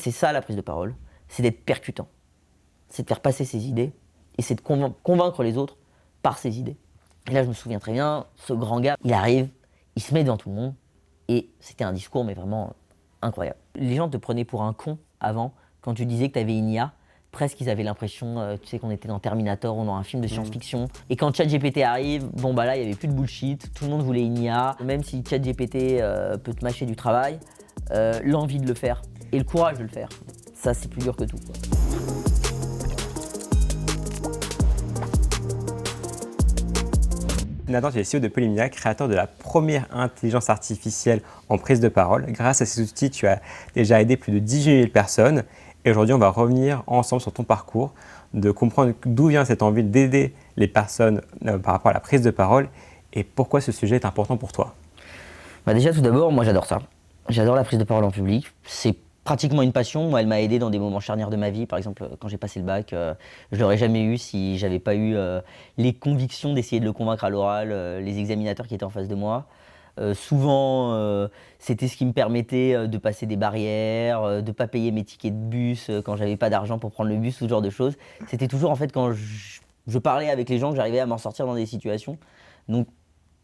C'est ça la prise de parole, c'est d'être percutant, c'est de faire passer ses idées et c'est de convaincre les autres par ses idées. Et là je me souviens très bien, ce grand gars, il arrive, il se met devant tout le monde et c'était un discours mais vraiment incroyable. Les gens te prenaient pour un con avant quand tu disais que tu avais une IA. Presque ils avaient l'impression, tu sais, qu'on était dans Terminator ou dans un film de science-fiction. Et quand ChatGPT arrive, bon bah là il y avait plus de bullshit, tout le monde voulait une IA. Même si ChatGPT peut te mâcher du travail, l'envie de le faire et le courage de le faire, ça c'est plus dur que tout, quoi. Nathan, tu es CEO de Polymnia, créateur de la première intelligence artificielle en prise de parole. Grâce à ces outils, tu as déjà aidé plus de 18 000 personnes. Et aujourd'hui, on va revenir ensemble sur ton parcours, de comprendre d'où vient cette envie d'aider les personnes par rapport à la prise de parole et pourquoi ce sujet est important pour toi. Bah déjà tout d'abord, moi j'adore ça. J'adore la prise de parole en public. C'est pratiquement une passion. Moi, elle m'a aidé dans des moments charnières de ma vie. Par exemple, quand j'ai passé le bac, je l'aurais jamais eu si j'avais pas eu les convictions d'essayer de le convaincre à l'oral, les examinateurs qui étaient en face de moi. Souvent, c'était ce qui me permettait de passer des barrières, de pas payer mes tickets de bus quand j'avais pas d'argent pour prendre le bus, ce genre de choses. C'était toujours en fait quand je parlais avec les gens que j'arrivais à m'en sortir dans des situations. Donc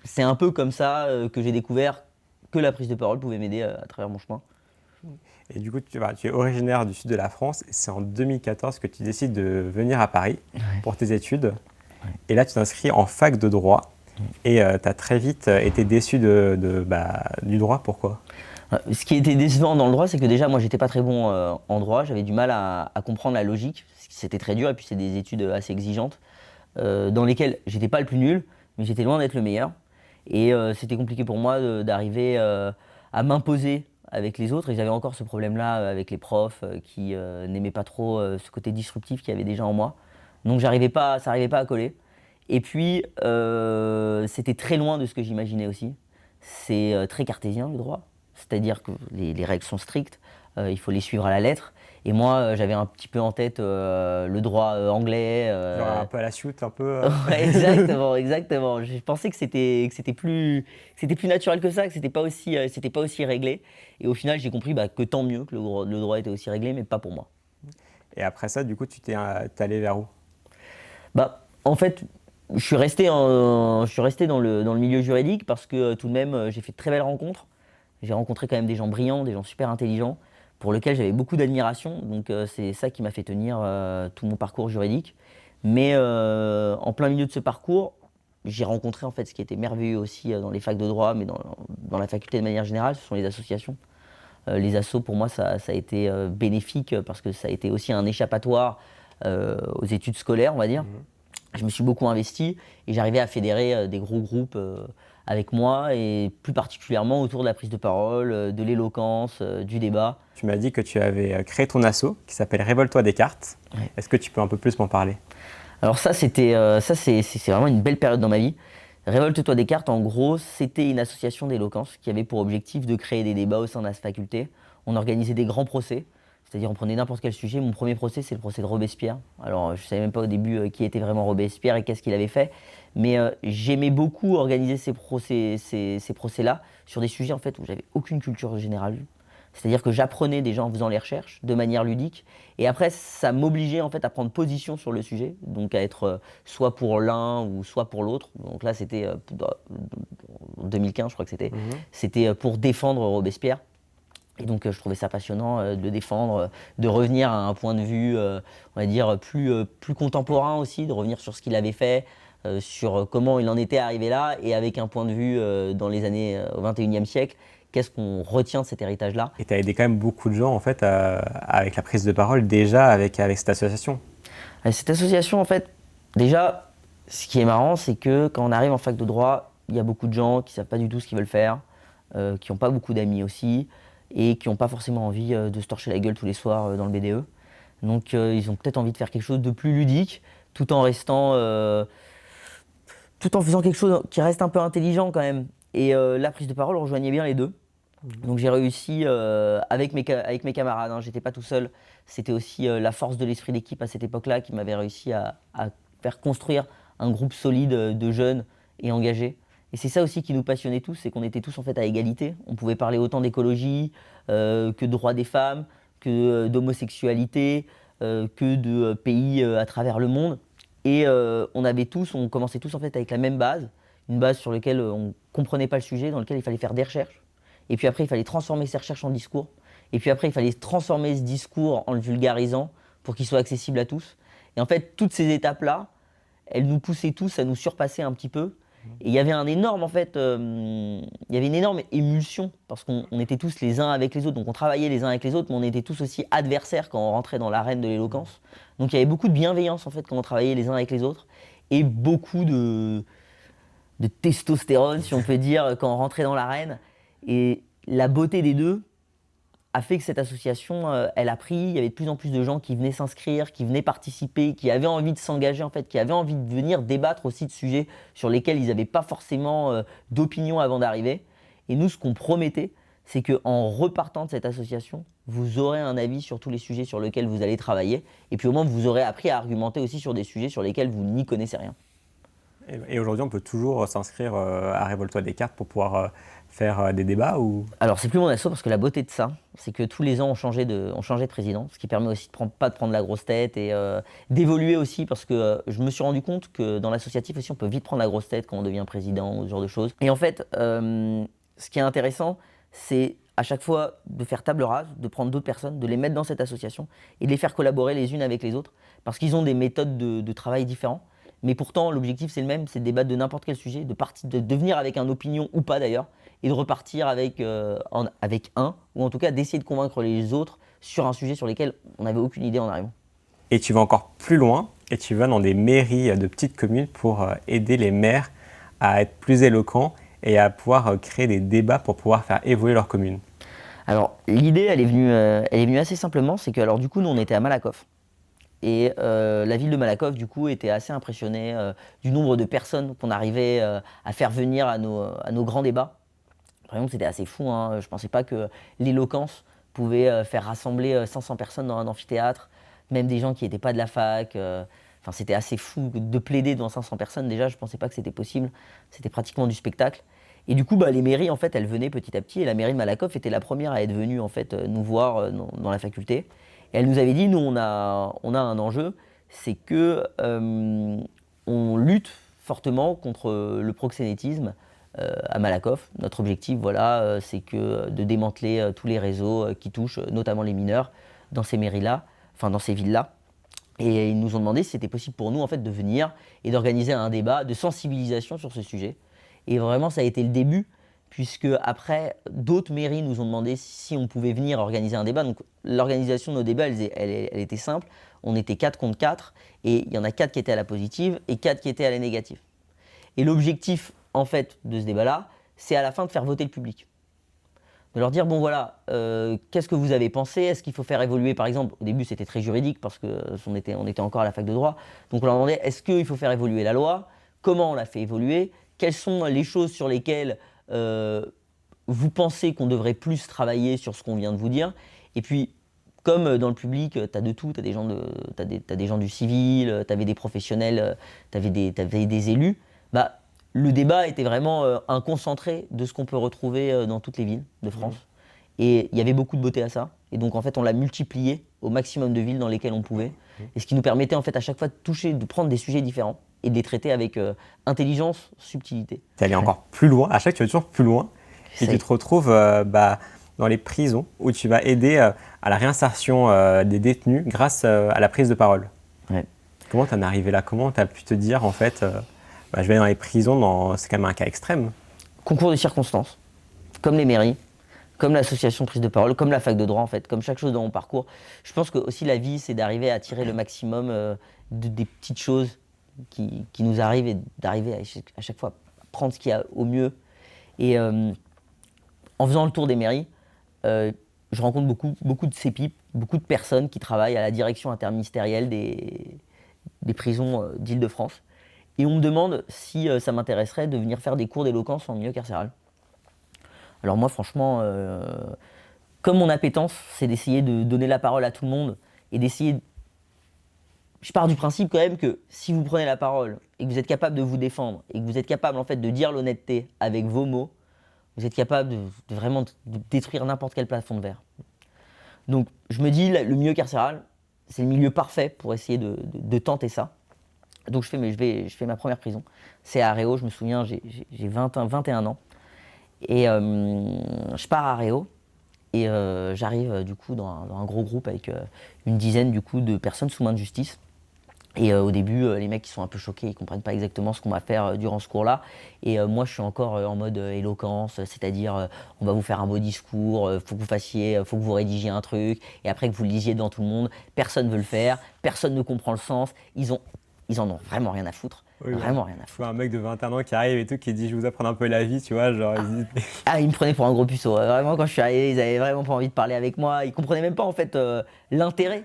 c'est un peu comme ça que j'ai découvert que la prise de parole pouvait m'aider à travers mon chemin. Et du coup, tu es originaire du sud de la France et c'est en 2014 que tu décides de venir à Paris pour tes études. Et là, tu t'inscris en fac de droit et tu as très vite été déçu du droit. Pourquoi ? Ce qui était décevant dans le droit, c'est que déjà, moi, j'étais pas très bon en droit. J'avais du mal à comprendre la logique. C'était très dur et puis c'est des études assez exigeantes dans lesquelles j'étais pas le plus nul, mais j'étais loin d'être le meilleur. Et c'était compliqué pour moi d'arriver à m'imposer avec les autres. Et j'avais encore ce problème-là avec les profs qui n'aimaient pas trop ce côté disruptif qu'il y avait déjà en moi. Donc ça n'arrivait pas à coller. Et puis c'était très loin de ce que j'imaginais aussi. C'est très cartésien le droit, c'est-à-dire que les règles sont strictes, il faut les suivre à la lettre. Et moi, j'avais un petit peu en tête le droit anglais. Genre un peu à la shoot, un peu. Ouais, exactement, exactement. Je pensais que c'était plus naturel que ça, que c'était pas aussi réglé. Et au final, j'ai compris que tant mieux que le droit était aussi réglé, mais pas pour moi. Et après ça, du coup, t'es allé vers où ? En fait, je suis resté dans le milieu juridique parce que tout de même, j'ai fait de très belles rencontres. J'ai rencontré quand même des gens brillants, des gens super intelligents, pour lesquels j'avais beaucoup d'admiration. Donc c'est ça qui m'a fait tenir tout mon parcours juridique. Mais en plein milieu de ce parcours, j'ai rencontré en fait ce qui était merveilleux aussi dans les facs de droit, mais dans la faculté de manière générale, ce sont les associations. Les assos, pour moi, ça a été bénéfique parce que ça a été aussi un échappatoire aux études scolaires, on va dire. Je me suis beaucoup investi et j'arrivais à fédérer des gros groupes avec moi et plus particulièrement autour de la prise de parole, de l'éloquence, du débat. Tu m'as dit que tu avais créé ton asso qui s'appelle Révolte-toi Descartes. Ouais. Est-ce que tu peux un peu plus m'en parler ? Alors c'est vraiment une belle période dans ma vie. Révolte-toi Descartes, en gros, c'était une association d'éloquence qui avait pour objectif de créer des débats au sein de la faculté. On organisait des grands procès, c'est-à-dire on prenait n'importe quel sujet. Mon premier procès, c'est le procès de Robespierre. Alors je ne savais même pas au début qui était vraiment Robespierre et qu'est-ce qu'il avait fait, mais j'aimais beaucoup organiser ces procès-là sur des sujets en fait où j'avais aucune culture générale. C'est-à-dire que j'apprenais déjà en faisant les recherches de manière ludique. Et après, ça m'obligeait en fait à prendre position sur le sujet, donc à être soit pour l'un ou soit pour l'autre. Donc là, c'était en 2015, je crois que c'était pour défendre Robespierre. Et donc je trouvais ça passionnant de le défendre, de revenir à un point de vue, on va dire, plus contemporain aussi, de revenir sur ce qu'il avait fait, sur comment il en était arrivé là, et avec un point de vue dans les années au XXIe siècle. Qu'est-ce qu'on retient de cet héritage-là ? Et tu as aidé quand même beaucoup de gens en fait avec la prise de parole déjà avec cette association. Cette association, en fait, déjà, ce qui est marrant, c'est que quand on arrive en fac de droit, il y a beaucoup de gens qui ne savent pas du tout ce qu'ils veulent faire, qui n'ont pas beaucoup d'amis aussi, et qui n'ont pas forcément envie de se torcher la gueule tous les soirs dans le BDE. Donc ils ont peut-être envie de faire quelque chose de plus ludique, tout en faisant quelque chose qui reste un peu intelligent quand même. Et la prise de parole rejoignait bien les deux. Donc j'ai réussi avec mes camarades, hein, j'étais pas tout seul. C'était aussi la force de l'esprit d'équipe à cette époque-là qui m'avait réussi à faire construire un groupe solide de jeunes et engagés. Et c'est ça aussi qui nous passionnait tous, c'est qu'on était tous en fait à égalité. On pouvait parler autant d'écologie que de droits des femmes, que d'homosexualité, que de pays à travers le monde. Et on commençait tous en fait avec la même base, une base sur laquelle on ne comprenait pas le sujet, dans laquelle il fallait faire des recherches. Et puis après, il fallait transformer ces recherches en discours. Et puis après, il fallait transformer ce discours en le vulgarisant pour qu'il soit accessible à tous. Et en fait, toutes ces étapes-là, elles nous poussaient tous à nous surpasser un petit peu. Et il y avait un énorme, en fait, il y avait une énorme émulsion parce qu'on était tous les uns avec les autres. Donc on travaillait les uns avec les autres, mais on était tous aussi adversaires quand on rentrait dans l'arène de l'éloquence. Donc il y avait beaucoup de bienveillance en fait quand on travaillait les uns avec les autres et beaucoup de testostérone, si on peut dire, quand on rentrait dans l'arène. Et la beauté des deux a fait que cette association, elle a pris. Il y avait de plus en plus de gens qui venaient s'inscrire, qui venaient participer, qui avaient envie de s'engager, en fait, qui avaient envie de venir débattre aussi de sujets sur lesquels ils n'avaient pas forcément d'opinion avant d'arriver. Et nous, ce qu'on promettait, c'est qu'en repartant de cette association, vous aurez un avis sur tous les sujets sur lesquels vous allez travailler. Et puis au moins, vous aurez appris à argumenter aussi sur des sujets sur lesquels vous n'y connaissez rien. Et aujourd'hui, on peut toujours s'inscrire à Révolte-toi des cartes pour pouvoir faire des débats ou... Alors, c'est plus mon asso parce que la beauté de ça, c'est que tous les ans, on changeait de président, ce qui permet aussi de pas de prendre la grosse tête et d'évoluer aussi parce que je me suis rendu compte que dans l'associatif aussi, on peut vite prendre la grosse tête quand on devient président ou ce genre de choses. Et en fait, ce qui est intéressant, c'est à chaque fois de faire table rase, de prendre d'autres personnes, de les mettre dans cette association et de les faire collaborer les unes avec les autres parce qu'ils ont des méthodes de travail différentes. Mais pourtant, l'objectif, c'est le même, c'est de débattre de n'importe quel sujet, de venir avec une opinion ou pas d'ailleurs, et de repartir avec un, ou en tout cas d'essayer de convaincre les autres sur un sujet sur lequel on n'avait aucune idée en arrivant. Et tu vas encore plus loin, et tu vas dans des mairies de petites communes pour aider les maires à être plus éloquents et à pouvoir créer des débats pour pouvoir faire évoluer leur commune. Alors, l'idée, elle est venue assez simplement, c'est que, alors du coup, nous, on était à Malakoff. Et la ville de Malakoff, du coup, était assez impressionnée du nombre de personnes qu'on arrivait à faire venir à nos grands débats. Par exemple, c'était assez fou, hein. Je ne pensais pas que l'éloquence pouvait faire rassembler 500 personnes dans un amphithéâtre, même des gens qui n'étaient pas de la fac. Enfin, c'était assez fou de plaider devant 500 personnes. Déjà, je ne pensais pas que c'était possible. C'était pratiquement du spectacle. Et du coup, les mairies, en fait, elles venaient petit à petit. Et la mairie de Malakoff était la première à être venue, en fait, nous voir dans la faculté. Et elle nous avait dit, nous, on a un enjeu, c'est que on lutte fortement contre le proxénétisme à Malakoff. Notre objectif, voilà, c'est que de démanteler tous les réseaux qui touchent notamment les mineurs dans ces mairies-là, enfin dans ces villes-là. Et ils nous ont demandé si c'était possible pour nous en fait de venir et d'organiser un débat de sensibilisation sur ce sujet. Et vraiment, ça a été le début, puisque après, d'autres mairies nous ont demandé si on pouvait venir organiser un débat. Donc l'organisation de nos débats, elle était simple. On était 4 contre 4, et il y en a 4 qui étaient à la positive et 4 qui étaient à la négative. Et l'objectif, en fait, de ce débat-là, c'est à la fin de faire voter le public. De leur dire, bon voilà, qu'est-ce que vous avez pensé? Est-ce qu'il faut faire évoluer, par exemple, au début c'était très juridique parce qu'on était encore à la fac de droit, donc on leur demandait, est-ce qu'il faut faire évoluer la loi? Comment on la fait évoluer? Quelles sont les choses sur lesquelles vous pensez qu'on devrait plus travailler sur ce qu'on vient de vous dire? Et puis, comme dans le public, tu as de tout, tu as des gens du civil, tu avais des professionnels, tu avais des élus, le débat était vraiment un concentré de ce qu'on peut retrouver dans toutes les villes de France. Et il y avait beaucoup de beauté à ça. Et donc en fait, on l'a multiplié au maximum de villes dans lesquelles on pouvait. Et ce qui nous permettait en fait à chaque fois de prendre des sujets différents et de les traiter avec intelligence, subtilité. Tu es allé encore plus loin, à chaque fois tu vas toujours plus loin. Et tu te retrouves dans les prisons où tu vas aider à la réinsertion des détenus grâce à la prise de parole. Ouais. Comment tu en es arrivé là? Comment tu as pu te dire en fait je vais aller dans les prisons, c'est quand même un cas extrême. Concours de circonstances, comme les mairies, comme l'association prise de parole, comme la fac de droit en fait, comme chaque chose dans mon parcours. Je pense que aussi la vie, c'est d'arriver à tirer le maximum des petites choses qui nous arrivent et d'arriver à chaque fois à prendre ce qu'il y a au mieux. Et en faisant le tour des mairies, je rencontre beaucoup de CEPIP, beaucoup de personnes qui travaillent à la direction interministérielle des prisons d'Île-de-France. Et on me demande si ça m'intéresserait de venir faire des cours d'éloquence en milieu carcéral. Alors moi, franchement, comme mon appétence, c'est d'essayer de donner la parole à tout le monde et d'essayer... Je pars du principe quand même que si vous prenez la parole et que vous êtes capable de vous défendre et que vous êtes capable en fait de dire l'honnêteté avec vos mots, vous êtes capable de vraiment de détruire n'importe quel plafond de verre. Donc je me dis, le milieu carcéral, c'est le milieu parfait pour essayer de tenter ça. Donc je fais ma première prison. C'est à Réau, je me souviens, j'ai 21 ans. Et je pars à Réau. Et j'arrive du coup dans un gros groupe avec une dizaine du coup de personnes sous main de justice. Et au début, les mecs ils sont un peu choqués, ils comprennent pas exactement ce qu'on va faire durant ce cours-là. Et moi je suis encore en mode éloquence, c'est-à-dire on va vous faire un beau discours, faut que vous fassiez, faut que vous rédigiez un truc, et après que vous le lisiez devant tout le monde. Personne veut le faire, personne ne comprend le sens. Ils en ont vraiment rien à foutre. Oui, Vraiment rien à je foutre. vois un mec de 21 ans qui arrive et tout, qui dit je vous apprends un peu la vie, tu vois, genre. Ah, ils me prenaient pour un gros puceau. Vraiment, quand je suis arrivé, ils avaient vraiment pas envie de parler avec moi. Ils comprenaient même pas en fait l'intérêt.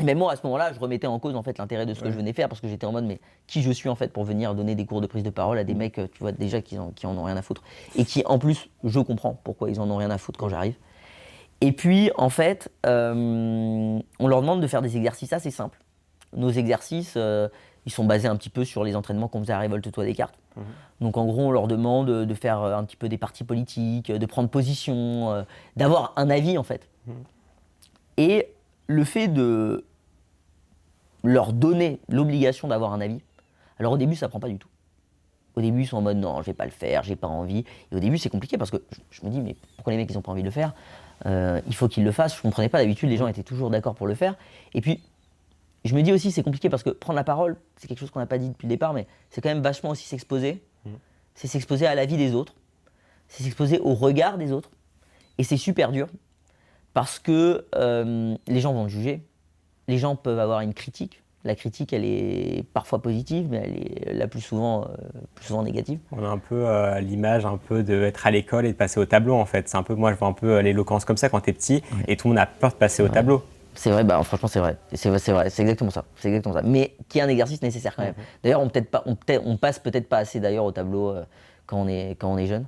Mais moi, à ce moment-là, je remettais en cause en fait l'intérêt de ce que je venais faire parce que j'étais en mode mais qui je suis en fait pour venir donner des cours de prise de parole à des mecs, tu vois déjà qui en ont rien à foutre et qui en plus, je comprends pourquoi ils en ont rien à foutre quand j'arrive. Et puis en fait, on leur demande de faire des exercices assez simples. Nos exercices, ils sont basés un petit peu sur les entraînements qu'on faisait à Révolte-toi des cartes. Donc en gros, on leur demande de faire un petit peu des partis politiques, de prendre position, d'avoir un avis en fait. Et le fait de leur donner l'obligation d'avoir un avis, alors au début, ça prend pas du tout. Au début, ils sont en mode non, je vais pas le faire, j'ai pas envie. Et au début, c'est compliqué parce que je me dis, mais pourquoi les mecs, ils ont pas envie de le faire? Il faut qu'ils le fassent. Je comprenais pas, d'habitude, les gens étaient toujours d'accord pour le faire. Et puis, je me dis aussi, c'est compliqué parce que prendre la parole, c'est quelque chose qu'on n'a pas dit depuis le départ, mais c'est quand même vachement aussi s'exposer. C'est s'exposer à l'avis des autres. C'est s'exposer au regard des autres. Et c'est super dur parce que les gens vont te juger. Les gens peuvent avoir une critique. La critique, elle est parfois positive, mais elle est la plus souvent négative. On a un peu l'image un peu d'être à l'école et de passer au tableau en fait. C'est un peu, moi je vois un peu l'éloquence comme ça quand t'es petit et tout le monde a peur de passer au tableau. C'est vrai, bah, franchement c'est vrai, c'est exactement ça, Mais qui est un exercice nécessaire quand même. D'ailleurs, on passe peut-être pas assez d'ailleurs au tableau quand on est jeune.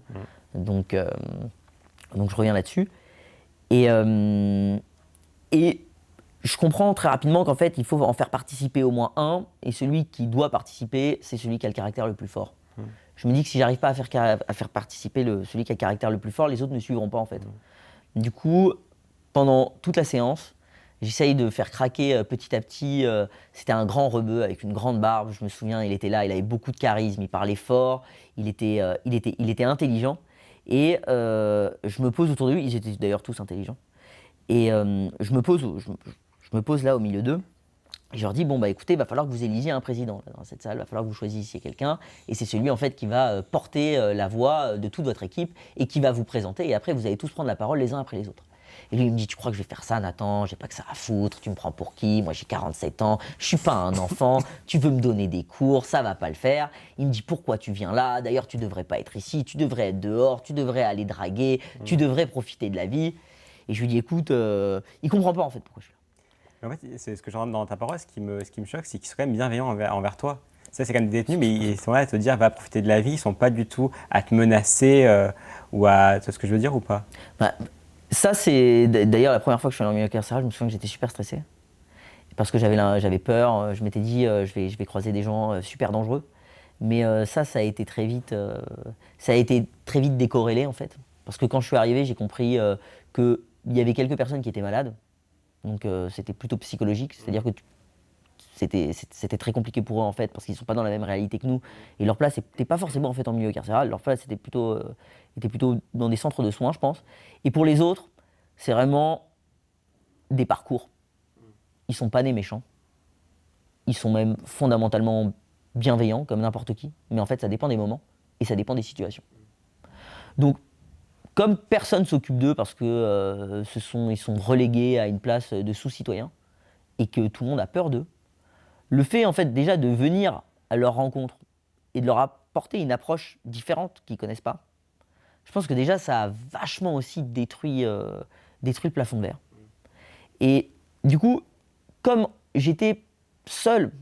Donc je reviens là-dessus. Et je comprends très rapidement qu'en fait, il faut en faire participer au moins un, et celui qui doit participer, c'est celui qui a le caractère le plus fort. Je me dis que si j'arrive pas à faire participer celui qui a le caractère le plus fort, les autres ne suivront pas en fait. Du coup, pendant toute la séance, j'essaye de faire craquer petit à petit. C'était un grand rebeu avec une grande barbe, je me souviens, il était là, il avait beaucoup de charisme, il parlait fort, il était intelligent. Et je me pose autour de lui, ils étaient d'ailleurs tous intelligents. Et je me pose là au milieu d'eux. Et je leur dis, bon bah écoutez, il va falloir que vous élisiez un président là, dans cette salle, il va falloir que vous choisissiez quelqu'un, et c'est celui en fait qui va porter la voix de toute votre équipe et qui va vous présenter, et après vous allez tous prendre la parole les uns après les autres. Et lui il me dit, tu crois que je vais faire ça Nathan? J'ai pas que ça à foutre, tu me prends pour qui? Moi j'ai 47 ans, je suis pas un enfant, tu veux me donner des cours, ça va pas le faire. Il me dit, pourquoi tu viens là? D'ailleurs tu devrais pas être ici, tu devrais être dehors, tu devrais aller draguer, tu devrais profiter de la vie. Et je lui dis, écoute, il comprend pas en fait pourquoi je suis là. Mais en fait, c'est ce que j'entends dans ta parole, ce qui me choque, c'est qu'ils sont quand même bienveillants envers toi. Ça, c'est quand même des détenus, mais ils sont là à te dire va profiter de la vie, ils sont pas du tout à te menacer ou à. Tu vois ce que je veux dire ou pas? Bah, ça, c'est d'ailleurs la première fois que je suis allé en milieu carcéral, je me souviens que j'étais super stressé. Parce que j'avais peur, je m'étais dit je vais croiser des gens super dangereux. Mais ça a été très vite, décorrélé en fait. Parce que quand je suis arrivé, j'ai compris qu'il y avait quelques personnes qui étaient malades. Donc c'était plutôt psychologique, c'est-à-dire que c'était très compliqué pour eux en fait, parce qu'ils ne sont pas dans la même réalité que nous. Et leur place n'était pas forcément en fait en milieu carcéral, leur place était plutôt dans des centres de soins, je pense. Et pour les autres, c'est vraiment des parcours. Ils sont pas nés méchants. Ils sont même fondamentalement bienveillants, comme n'importe qui. Mais en fait, ça dépend des moments et ça dépend des situations. Donc, comme personne s'occupe d'eux parce que ils sont relégués à une place de sous-citoyens et que tout le monde a peur d'eux, le fait en fait déjà de venir à leur rencontre et de leur apporter une approche différente qu'ils ne connaissent pas, je pense que déjà ça a vachement aussi détruit le plafond de verre. Et du coup, comme j'étais seul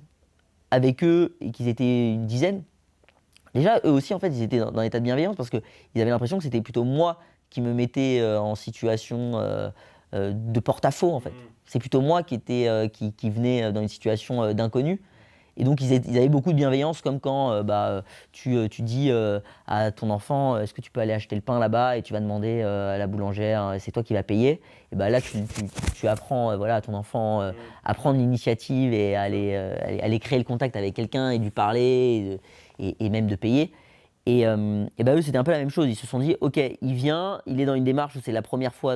avec eux et qu'ils étaient une dizaine, déjà eux aussi en fait ils étaient dans un état de bienveillance parce qu'ils avaient l'impression que c'était plutôt moi qui me mettais en situation de porte-à-faux en fait. C'est plutôt moi qui venais dans une situation d'inconnu. Et donc ils avaient beaucoup de bienveillance, comme quand tu dis à ton enfant, est-ce que tu peux aller acheter le pain là-bas, et tu vas demander à la boulangère, c'est toi qui vas payer. Et là tu apprends à ton enfant à prendre l'initiative et à aller créer le contact avec quelqu'un et de lui parler et même de payer. Et eux, c'était un peu la même chose. Ils se sont dit, ok, il vient, il est dans une démarche où c'est la première fois,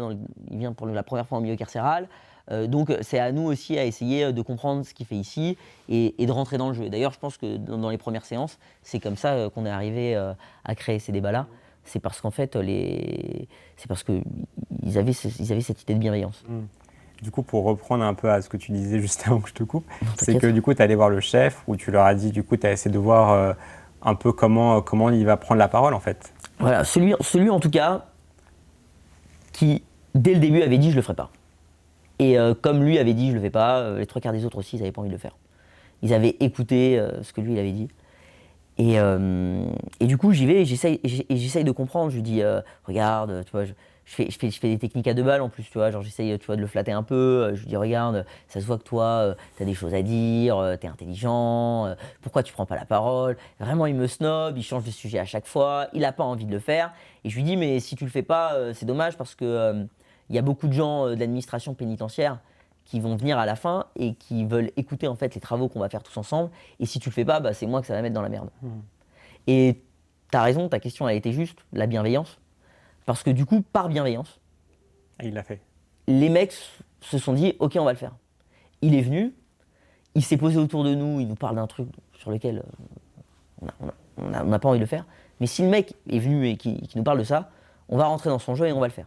il vient pour la première fois en milieu carcéral. Donc c'est à nous aussi à essayer de comprendre ce qu'il fait ici et de rentrer dans le jeu. D'ailleurs, je pense que dans les premières séances, c'est comme ça qu'on est arrivé à créer ces débats-là. C'est parce qu'en fait, c'est parce qu'ils avaient cette idée de bienveillance. Du coup, pour reprendre un peu à ce que tu disais juste avant que je te coupe, c'est t'inquiète. que du coup, tu es allé voir le chef où tu leur as dit, du coup, tu as essayé de voir un peu comment il va prendre la parole en fait. Voilà, celui en tout cas qui, dès le début, avait dit je le ferai pas. Et comme lui avait dit je le fais pas, les 3 quarts des autres aussi, ils n'avaient pas envie de le faire. Ils avaient écouté ce que lui il avait dit. Et du coup, j'y vais et j'essaye de comprendre. Je lui dis, regarde, tu vois, je fais des techniques à 2 balles en plus, tu vois, genre j'essaye, tu vois, de le flatter un peu. Je lui dis, regarde, ça se voit que toi, t'as des choses à dire, t'es intelligent, pourquoi tu prends pas la parole? Vraiment, il me snob, il change de sujet à chaque fois, il a pas envie de le faire. Et je lui dis, mais si tu le fais pas, c'est dommage parce que il y a beaucoup de gens de l'administration pénitentiaire qui vont venir à la fin et qui veulent écouter en fait les travaux qu'on va faire tous ensemble. Et si tu le fais pas, c'est moi que ça va mettre dans la merde. Et t'as raison, ta question a été juste, la bienveillance. Parce que du coup, par bienveillance, Et il l'a fait. les mecs se sont dit, ok, on va le faire. Il est venu, il s'est posé autour de nous, il nous parle d'un truc sur lequel on n'a pas envie de le faire. Mais si le mec est venu et qui nous parle de ça, on va rentrer dans son jeu et on va le faire.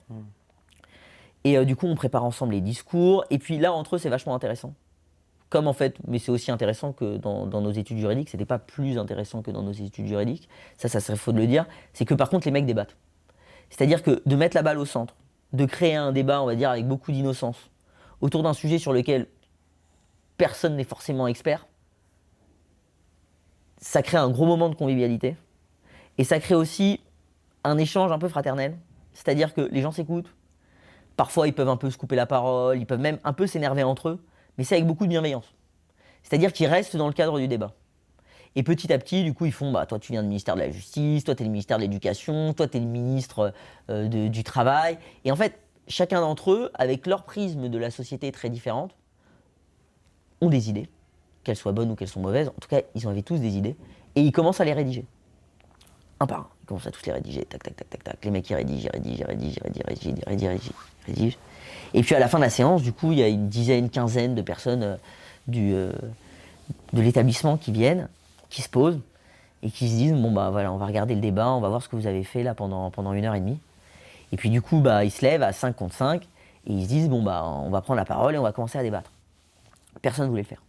Et du coup, on prépare ensemble les discours. Et puis là, entre eux, c'est vachement intéressant. Comme en fait, mais c'est aussi intéressant que dans nos études juridiques, c'était pas plus intéressant que dans nos études juridiques, ça serait faux de le dire, c'est que par contre les mecs débattent. C'est-à-dire que de mettre la balle au centre, de créer un débat, on va dire, avec beaucoup d'innocence, autour d'un sujet sur lequel personne n'est forcément expert, ça crée un gros moment de convivialité, et ça crée aussi un échange un peu fraternel, c'est-à-dire que les gens s'écoutent, parfois ils peuvent un peu se couper la parole, ils peuvent même un peu s'énerver entre eux, mais c'est avec beaucoup de bienveillance. C'est-à-dire qu'ils restent dans le cadre du débat. Et petit à petit, du coup, ils font, toi tu viens du ministère de la Justice, toi tu es le ministère de l'Éducation, toi tu es le ministre du Travail. Et en fait, chacun d'entre eux, avec leur prisme de la société très différente, ont des idées, qu'elles soient bonnes ou qu'elles soient mauvaises. En tout cas, ils avaient tous des idées. Et ils commencent à les rédiger. Un par un. Ils commencent à tous les rédiger. Tac, tac, tac, tac, tac. Les mecs, ils rédigent. Et puis à la fin de la séance, du coup, il y a une dizaine, quinzaine de personnes de l'établissement qui viennent, qui se posent et qui se disent bon voilà, on va regarder le débat, on va voir ce que vous avez fait là pendant 1h30. Et puis du coup ils se lèvent à 5 contre 5 et ils se disent bon on va prendre la parole et on va commencer à débattre. Personne ne voulait le faire.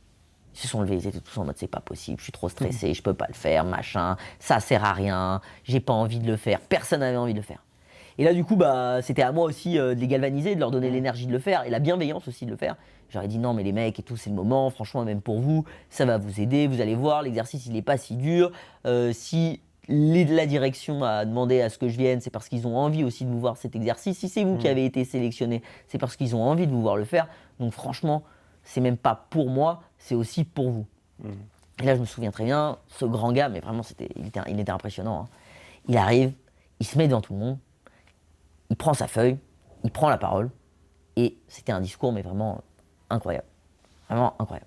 Ils se sont levés, ils étaient tous en mode c'est pas possible, je suis trop stressé, je peux pas le faire, machin, ça sert à rien, j'ai pas envie de le faire, personne n'avait envie de le faire. Et là, du coup, c'était à moi aussi de les galvaniser, de leur donner l'énergie de le faire et la bienveillance aussi de le faire. J'aurais dit non, mais les mecs et tout, c'est le moment, franchement, même pour vous, ça va vous aider, vous allez voir, l'exercice, il n'est pas si dur. Si la direction a demandé à ce que je vienne, c'est parce qu'ils ont envie aussi de vous voir cet exercice. Si c'est vous qui avez été sélectionné, c'est parce qu'ils ont envie de vous voir le faire. Donc franchement, c'est même pas pour moi, c'est aussi pour vous. Et là, je me souviens très bien, ce grand gars, mais vraiment, il était impressionnant. Hein. Il arrive, il se met devant tout le monde, il prend sa feuille, il prend la parole, et c'était un discours, mais vraiment incroyable. Vraiment incroyable.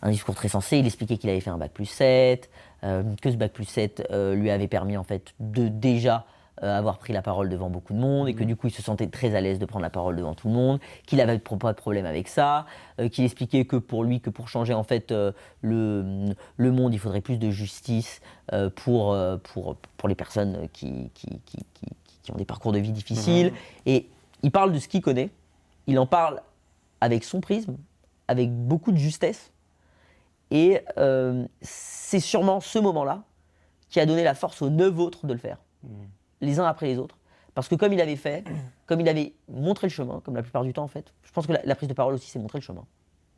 Un discours très sensé, il expliquait qu'il avait fait un bac+7, que ce bac+7 lui avait permis en fait de déjà avoir pris la parole devant beaucoup de monde, et que du coup il se sentait très à l'aise de prendre la parole devant tout le monde, qu'il n'avait pas de problème avec ça, qu'il expliquait que pour lui, que pour changer en fait le monde, il faudrait plus de justice pour les personnes qui ont des parcours de vie difficiles. Et il parle de ce qu'il connaît, il en parle avec son prisme, avec beaucoup de justesse. Et c'est sûrement ce moment-là qui a donné la force aux 9 autres de le faire, les uns après les autres. Parce que comme il avait fait, comme il avait montré le chemin, comme la plupart du temps en fait, je pense que la prise de parole aussi c'est montrer le chemin,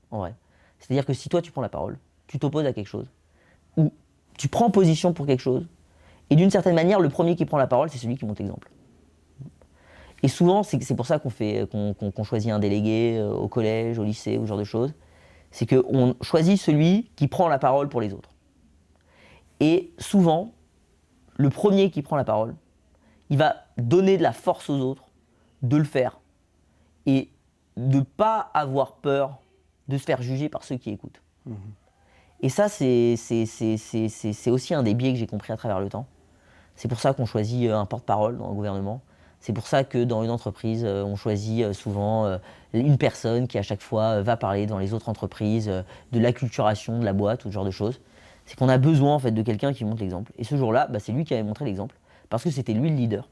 en vrai. C'est-à-dire que si toi tu prends la parole, tu t'opposes à quelque chose, ou tu prends position pour quelque chose, et d'une certaine manière, le premier qui prend la parole, c'est celui qui montre l'exemple. Et souvent, c'est pour ça qu'on choisit un délégué au collège, au lycée, ou ce genre de choses. C'est qu'on choisit celui qui prend la parole pour les autres. Et souvent, le premier qui prend la parole, il va donner de la force aux autres de le faire et de ne pas avoir peur de se faire juger par ceux qui écoutent. Et ça, c'est aussi un des biais que j'ai compris à travers le temps. C'est pour ça qu'on choisit un porte-parole dans le gouvernement. C'est pour ça que dans une entreprise, on choisit souvent une personne qui à chaque fois va parler dans les autres entreprises de l'acculturation de la boîte ou ce genre de choses. C'est qu'on a besoin en fait de quelqu'un qui montre l'exemple. Et ce jour-là, c'est lui qui avait montré l'exemple parce que c'était lui le leader.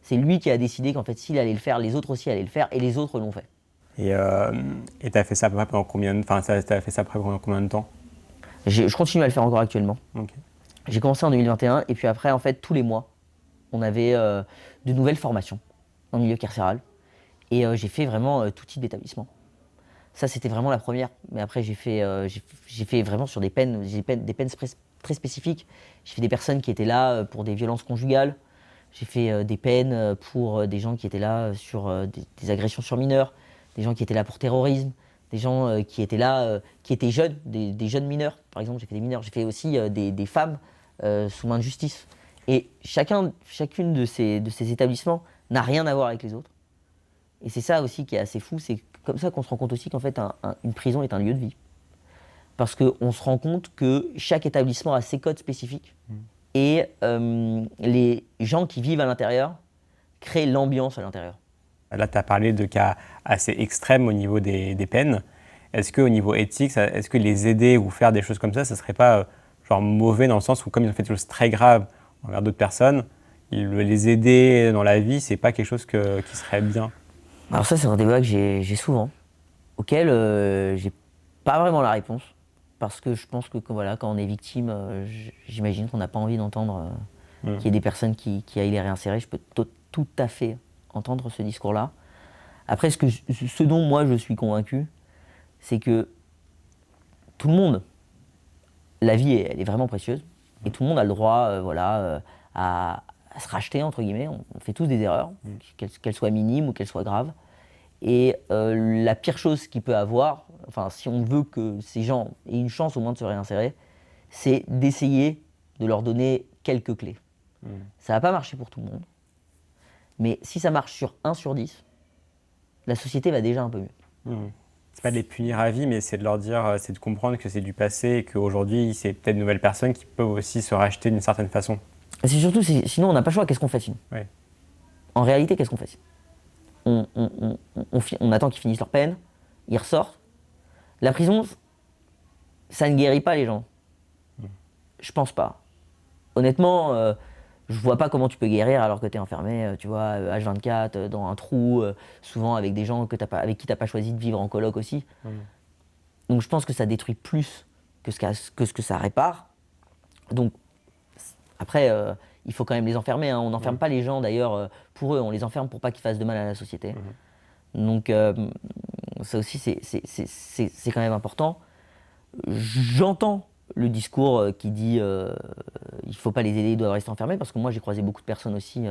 C'est lui qui a décidé qu'en fait s'il allait le faire, les autres aussi allaient le faire et les autres l'ont fait. Et tu as fait ça à peu près pendant combien de temps? T'as fait ça pendant combien de temps? Je continue à le faire encore actuellement. Okay. J'ai commencé en 2021 et puis après en fait tous les mois, on avait de nouvelles formations en milieu carcéral et j'ai fait vraiment tout type d'établissement. Ça c'était vraiment la première, mais après j'ai fait vraiment sur des peines très spécifiques. J'ai fait des personnes qui étaient là pour des violences conjugales, j'ai fait des peines pour des gens qui étaient là sur des agressions sur mineurs, des gens qui étaient là pour terrorisme, des gens qui étaient là, qui étaient jeunes, des jeunes mineurs par exemple, j'ai fait des mineurs, j'ai fait aussi des femmes sous main de justice. Et chacune de ces établissements n'a rien à voir avec les autres. Et c'est ça aussi qui est assez fou, c'est comme ça qu'on se rend compte aussi qu'en fait une prison est un lieu de vie. Parce qu'on se rend compte que chaque établissement a ses codes spécifiques. Et les gens qui vivent à l'intérieur créent l'ambiance à l'intérieur. Là, tu as parlé de cas assez extrêmes au niveau des peines. Est-ce qu'au niveau éthique, est-ce que les aider ou faire des choses comme ça ne serait pas genre mauvais dans le sens où comme ils ont fait des choses très graves envers d'autres personnes, les aider dans la vie, c'est pas quelque chose qui serait bien? Alors ça, c'est un débat que j'ai souvent, auquel j'ai pas vraiment la réponse. Parce que je pense que voilà, quand on est victime, j'imagine qu'on n'a pas envie d'entendre qu'il y ait des personnes qui aillent les réinsérer. Je peux tout à fait entendre ce discours-là. Après, ce dont moi je suis convaincu, c'est que tout le monde, la vie, elle est vraiment précieuse. Et tout le monde a le droit à se racheter, entre guillemets. On fait tous des erreurs, qu'elles soient minimes ou qu'elles soient graves. Et la pire chose qu'il peut avoir, enfin si on veut que ces gens aient une chance au moins de se réinsérer, c'est d'essayer de leur donner quelques clés. Ça va pas marcher pour tout le monde, mais si ça marche sur 1 sur 10, la société va déjà un peu mieux. C'est pas de les punir à vie, mais c'est de leur dire, c'est de comprendre que c'est du passé et qu'aujourd'hui, c'est peut-être de nouvelles personnes qui peuvent aussi se racheter d'une certaine façon. Et c'est surtout, sinon on n'a pas le choix, qu'est-ce qu'on fait sinon? Ouais. En réalité, qu'est-ce qu'on fait sinon? On attend qu'ils finissent leur peine, ils ressortent. La prison, ça ne guérit pas les gens. Je pense pas. Honnêtement, je vois pas comment tu peux guérir alors que tu es enfermé, tu vois, H24, dans un trou, souvent avec des gens avec qui tu n'as pas choisi de vivre en coloc aussi. Donc je pense que ça détruit plus que ce que ça répare. Donc après, il faut quand même les enfermer, hein. On n'enferme pas les gens d'ailleurs pour eux, on les enferme pour pas qu'ils fassent de mal à la société. Donc ça aussi c'est quand même important. J'entends le discours qui dit il faut pas les aider, ils doivent rester enfermés, parce que moi j'ai croisé beaucoup de personnes aussi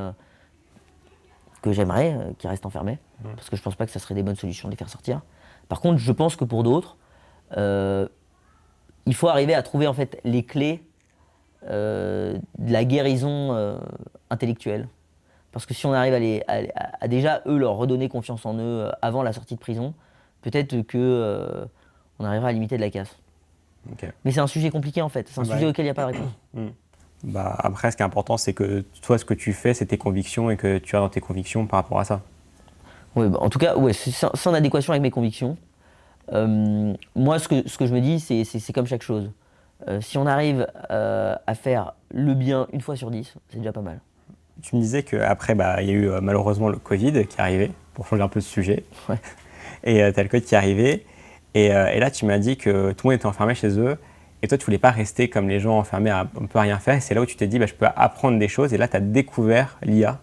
que j'aimerais qui restent enfermées, parce que je pense pas que ça serait des bonnes solutions de les faire sortir. Par contre, je pense que pour d'autres, il faut arriver à trouver en fait les clés de la guérison intellectuelle. Parce que si on arrive à déjà eux leur redonner confiance en eux avant la sortie de prison, peut-être que on arrivera à limiter de la casse. Okay. Mais c'est un sujet compliqué en fait, c'est un sujet auquel il n'y a pas de réponse. Après, ce qui est important, c'est que toi, ce que tu fais, c'est tes convictions et que tu as dans tes convictions par rapport à ça. Oui, en tout cas, ouais, c'est en adéquation avec mes convictions. Moi, ce que je me dis, c'est comme chaque chose. Si on arrive à faire le bien 1 fois sur 10, c'est déjà pas mal. Tu me disais qu'après, il y a eu malheureusement le Covid qui est arrivé, pour changer un peu de sujet. Ouais. Et tu as le Covid qui est arrivé. Et là, tu m'as dit que tout le monde était enfermé chez eux. Et toi, tu ne voulais pas rester comme les gens enfermés à on ne peut rien faire. Et c'est là où tu t'es dit, je peux apprendre des choses. Et là, tu as découvert l'IA.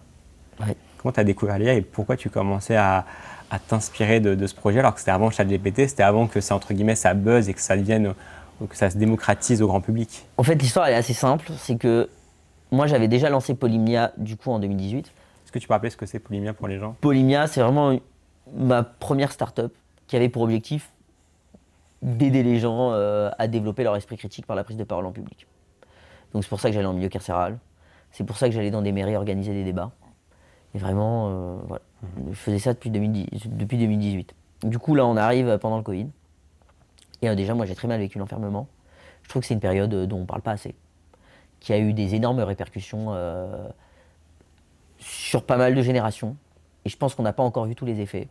Ouais. Comment tu as découvert l'IA et pourquoi tu commençais à t'inspirer de ce projet alors que c'était avant ChatGPT, c'était avant que ça, entre guillemets, ça buzz et que ça devienne, que ça se démocratise au grand public? En fait, l'histoire elle est assez simple. C'est que moi, j'avais déjà lancé Polymnia du coup en 2018. Est-ce que tu peux rappeler ce que c'est Polymnia pour les gens? Polymnia, c'est vraiment ma première start-up qui avait pour objectif d'aider les gens à développer leur esprit critique par la prise de parole en public. Donc c'est pour ça que j'allais en milieu carcéral, c'est pour ça que j'allais dans des mairies organiser des débats. Et vraiment, voilà. Je faisais ça depuis 2018. Du coup, là, on arrive pendant le Covid. Et déjà, moi, j'ai très mal vécu l'enfermement. Je trouve que c'est une période dont on ne parle pas assez, qui a eu des énormes répercussions sur pas mal de générations. Et je pense qu'on n'a pas encore vu tous les effets.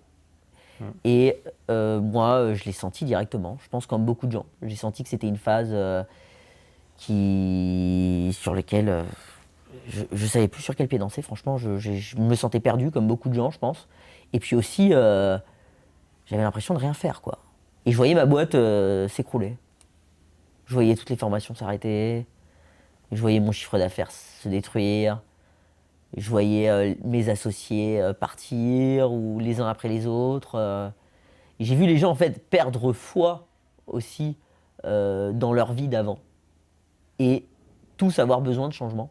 Et moi, je l'ai senti directement. Je pense comme beaucoup de gens. J'ai senti que c'était une phase sur laquelle je ne savais plus sur quel pied danser. Franchement, je me sentais perdu comme beaucoup de gens, je pense. Et puis aussi, j'avais l'impression de rien faire, quoi. Et je voyais ma boîte s'écrouler. Je voyais toutes les formations s'arrêter. Je voyais mon chiffre d'affaires se détruire. Je voyais mes associés partir, ou les uns après les autres. Et j'ai vu les gens, en fait, perdre foi aussi dans leur vie d'avant. Et tous avoir besoin de changement.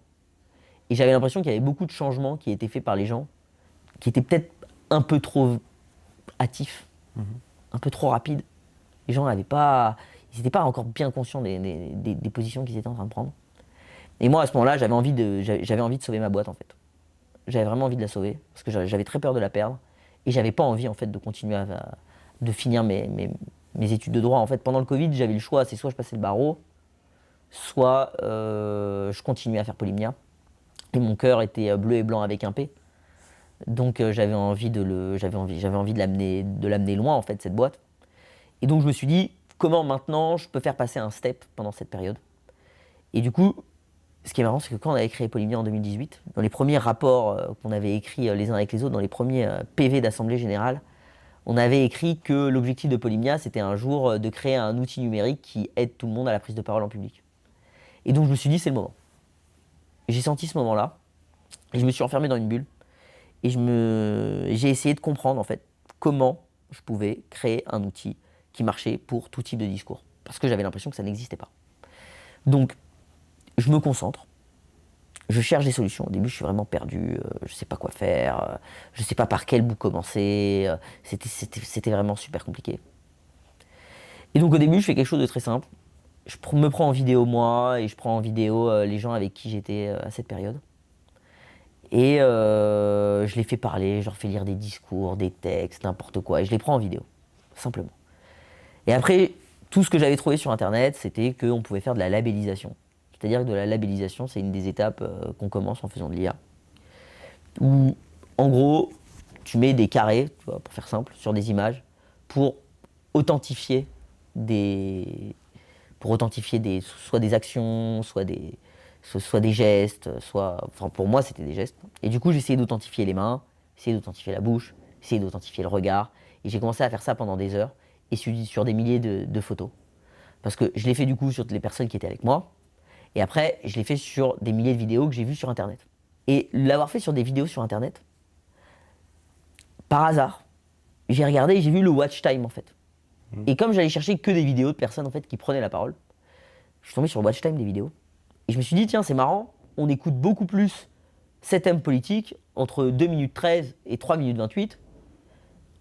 Et j'avais l'impression qu'il y avait beaucoup de changements qui étaient faits par les gens, qui étaient peut-être un peu trop hâtifs, un peu trop rapides. Les gens n'étaient pas encore bien conscients des positions qu'ils étaient en train de prendre. Et moi, à ce moment-là, j'avais envie de sauver ma boîte, en fait. J'avais vraiment envie de la sauver, parce que j'avais très peur de la perdre. Et j'avais pas envie, en fait, de continuer de finir mes études de droit. En fait, pendant le Covid, j'avais le choix, c'est soit je passais le barreau, soit je continuais à faire Polymnia. Et mon cœur était bleu et blanc avec un P. Donc j'avais envie de l'amener loin, en fait, cette boîte. Et donc je me suis dit, comment maintenant je peux faire passer un step pendant cette période. Et du coup, ce qui est marrant, c'est que quand on avait créé Polymnia en 2018, dans les premiers rapports qu'on avait écrits les uns avec les autres, dans les premiers PV d'Assemblée Générale, on avait écrit que l'objectif de Polymnia, c'était un jour de créer un outil numérique qui aide tout le monde à la prise de parole en public. Et donc je me suis dit, c'est le moment. J'ai senti ce moment-là, et je me suis enfermé dans une bulle, et j'ai essayé de comprendre, en fait, comment je pouvais créer un outil qui marchait pour tout type de discours. Parce que j'avais l'impression que ça n'existait pas. Donc, je me concentre, je cherche des solutions. Au début, je suis vraiment perdu, je ne sais pas quoi faire, je ne sais pas par quel bout commencer, c'était vraiment super compliqué. Et donc au début, je fais quelque chose de très simple. Je me prends en vidéo moi, et je prends en vidéo les gens avec qui j'étais à cette période. Et je les fais parler, je leur fais lire des discours, des textes, n'importe quoi, et je les prends en vidéo, simplement. Et après, tout ce que j'avais trouvé sur Internet, c'était qu'on pouvait faire de la labellisation. C'est-à-dire que de la labellisation, c'est une des étapes qu'on commence en faisant de l'IA. Où, en gros, tu mets des carrés, tu vois, pour faire simple, sur des images, pour authentifier soit des actions, soit des gestes, enfin pour moi c'était des gestes. Et du coup j'ai essayé d'authentifier les mains, essayé d'authentifier la bouche, essayé d'authentifier le regard. Et j'ai commencé à faire ça pendant des heures, et sur des milliers de photos. Parce que je l'ai fait du coup sur les personnes qui étaient avec moi, et après je l'ai fait sur des milliers de vidéos que j'ai vues sur Internet. Et l'avoir fait sur des vidéos sur Internet, par hasard, j'ai regardé et j'ai vu le watch time en fait. Et comme j'allais chercher que des vidéos de personnes en fait qui prenaient la parole, je suis tombé sur le watch time des vidéos. Et je me suis dit, tiens, c'est marrant, on écoute beaucoup plus cet thème politique entre 2 minutes 13 et 3 minutes 28,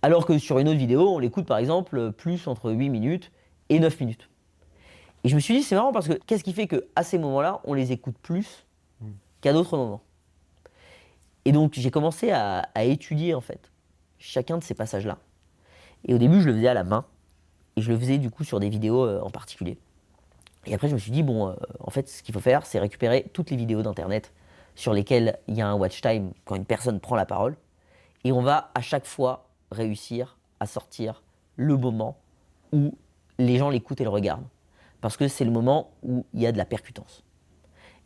alors que sur une autre vidéo, on l'écoute par exemple plus entre 8 minutes et 9 minutes. Et je me suis dit, c'est marrant parce que qu'est-ce qui fait qu'à ces moments-là, on les écoute plus qu'à d'autres moments. Et donc j'ai commencé à étudier en fait chacun de ces passages-là. Et au début, je le faisais à la main, et je le faisais du coup sur des vidéos en particulier. Et après, je me suis dit, bon, en fait, ce qu'il faut faire, c'est récupérer toutes les vidéos d'Internet sur lesquelles il y a un watch time quand une personne prend la parole. Et on va à chaque fois réussir à sortir le moment où les gens l'écoutent et le regardent. Parce que c'est le moment où il y a de la percutance.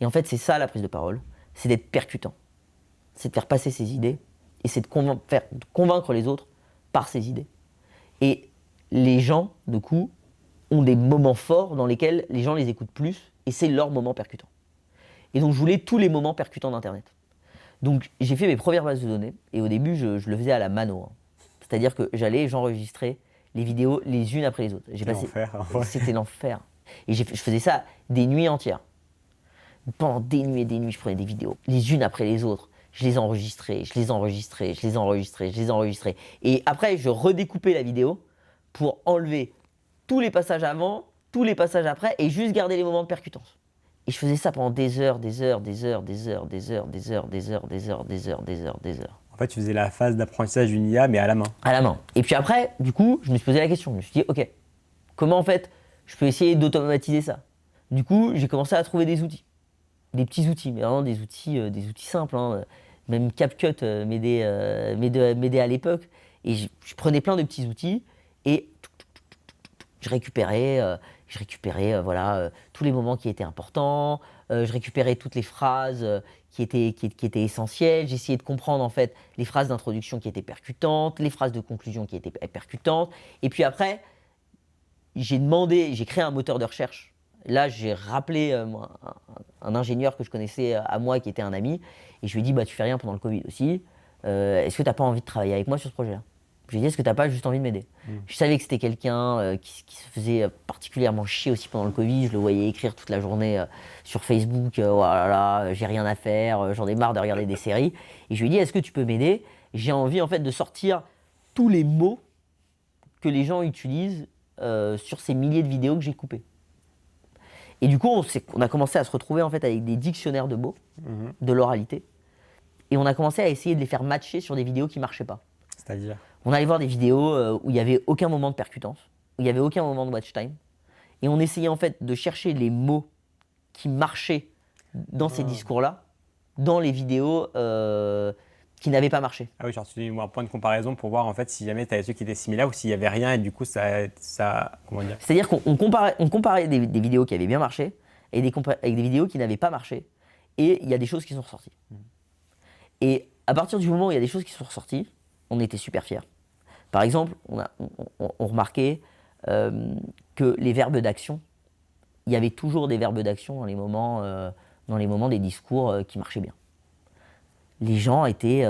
Et en fait, c'est ça la prise de parole, c'est d'être percutant. C'est de faire passer ses idées, et c'est de convaincre les autres par ses idées. Et les gens, du coup, ont des moments forts dans lesquels les gens les écoutent plus, et c'est leur moment percutant. Et donc je voulais tous les moments percutants d'Internet. Donc j'ai fait mes premières bases de données, et au début je le faisais à la mano. C'est-à-dire que j'enregistrais les vidéos les unes après les autres. C'était l'enfer. Et je faisais ça des nuits entières. Pendant des nuits et des nuits, je prenais des vidéos, les unes après les autres. Je les enregistrais. Et après, je redécoupais la vidéo pour enlever tous les passages avant, tous les passages après, et juste garder les moments de percutance. Et je faisais ça pendant des heures, des heures, des heures, des heures, des heures, des heures, des heures, des heures, des heures, des heures, des heures. En fait, tu faisais la phase d'apprentissage d'une IA, mais à la main. À la main. Et puis après, du coup, je me suis posé la question. Je me suis dit, ok, comment en fait je peux essayer d'automatiser ça? Du coup, j'ai commencé à trouver des outils. Des petits outils, mais vraiment des outils simples. Hein. Même CapCut m'aidait à l'époque. Et je prenais plein de petits outils et je récupérais voilà, tous les moments qui étaient importants, je récupérais toutes les phrases qui étaient essentielles, j'essayais de comprendre en fait les phrases d'introduction qui étaient percutantes, les phrases de conclusion qui étaient percutantes, et puis après, j'ai créé un moteur de recherche. Là, j'ai rappelé un ingénieur que je connaissais à moi, qui était un ami, et je lui ai dit, bah, tu fais rien pendant le Covid aussi, est-ce que tu n'as pas envie de travailler avec moi sur ce projet-là? Je lui ai dit, est-ce que tu n'as pas juste envie de m'aider? Je savais que c'était quelqu'un qui se faisait particulièrement chier aussi pendant le Covid. Je le voyais écrire toute la journée sur Facebook, oh là là, j'ai rien à faire, j'en ai marre de regarder des séries. Et je lui ai dit, est-ce que tu peux m'aider? J'ai envie en fait de sortir tous les mots que les gens utilisent sur ces milliers de vidéos que j'ai coupées. Et du coup, on a commencé à se retrouver en fait avec des dictionnaires de mots, de l'oralité. Et on a commencé à essayer de les faire matcher sur des vidéos qui marchaient pas. C'est-à-dire? On allait voir des vidéos où il n'y avait aucun moment de percutance, où il n'y avait aucun moment de watch time. Et on essayait en fait de chercher les mots qui marchaient dans ces discours-là, dans les vidéos qui n'avaient pas marché. Ah oui, genre tu dis un point de comparaison pour voir en fait si jamais tu avais des trucs qui étaient similaires ou s'il n'y avait rien et du coup comment dire? C'est-à-dire qu'on comparait des vidéos qui avaient bien marché et avec des vidéos qui n'avaient pas marché. Et il y a des choses qui sont ressorties. Et à partir du moment où il y a des choses qui sont ressorties, on était super fiers. Par exemple, on remarquait que les verbes d'action, il y avait toujours des verbes d'action dans les moments des discours qui marchaient bien. Les gens étaient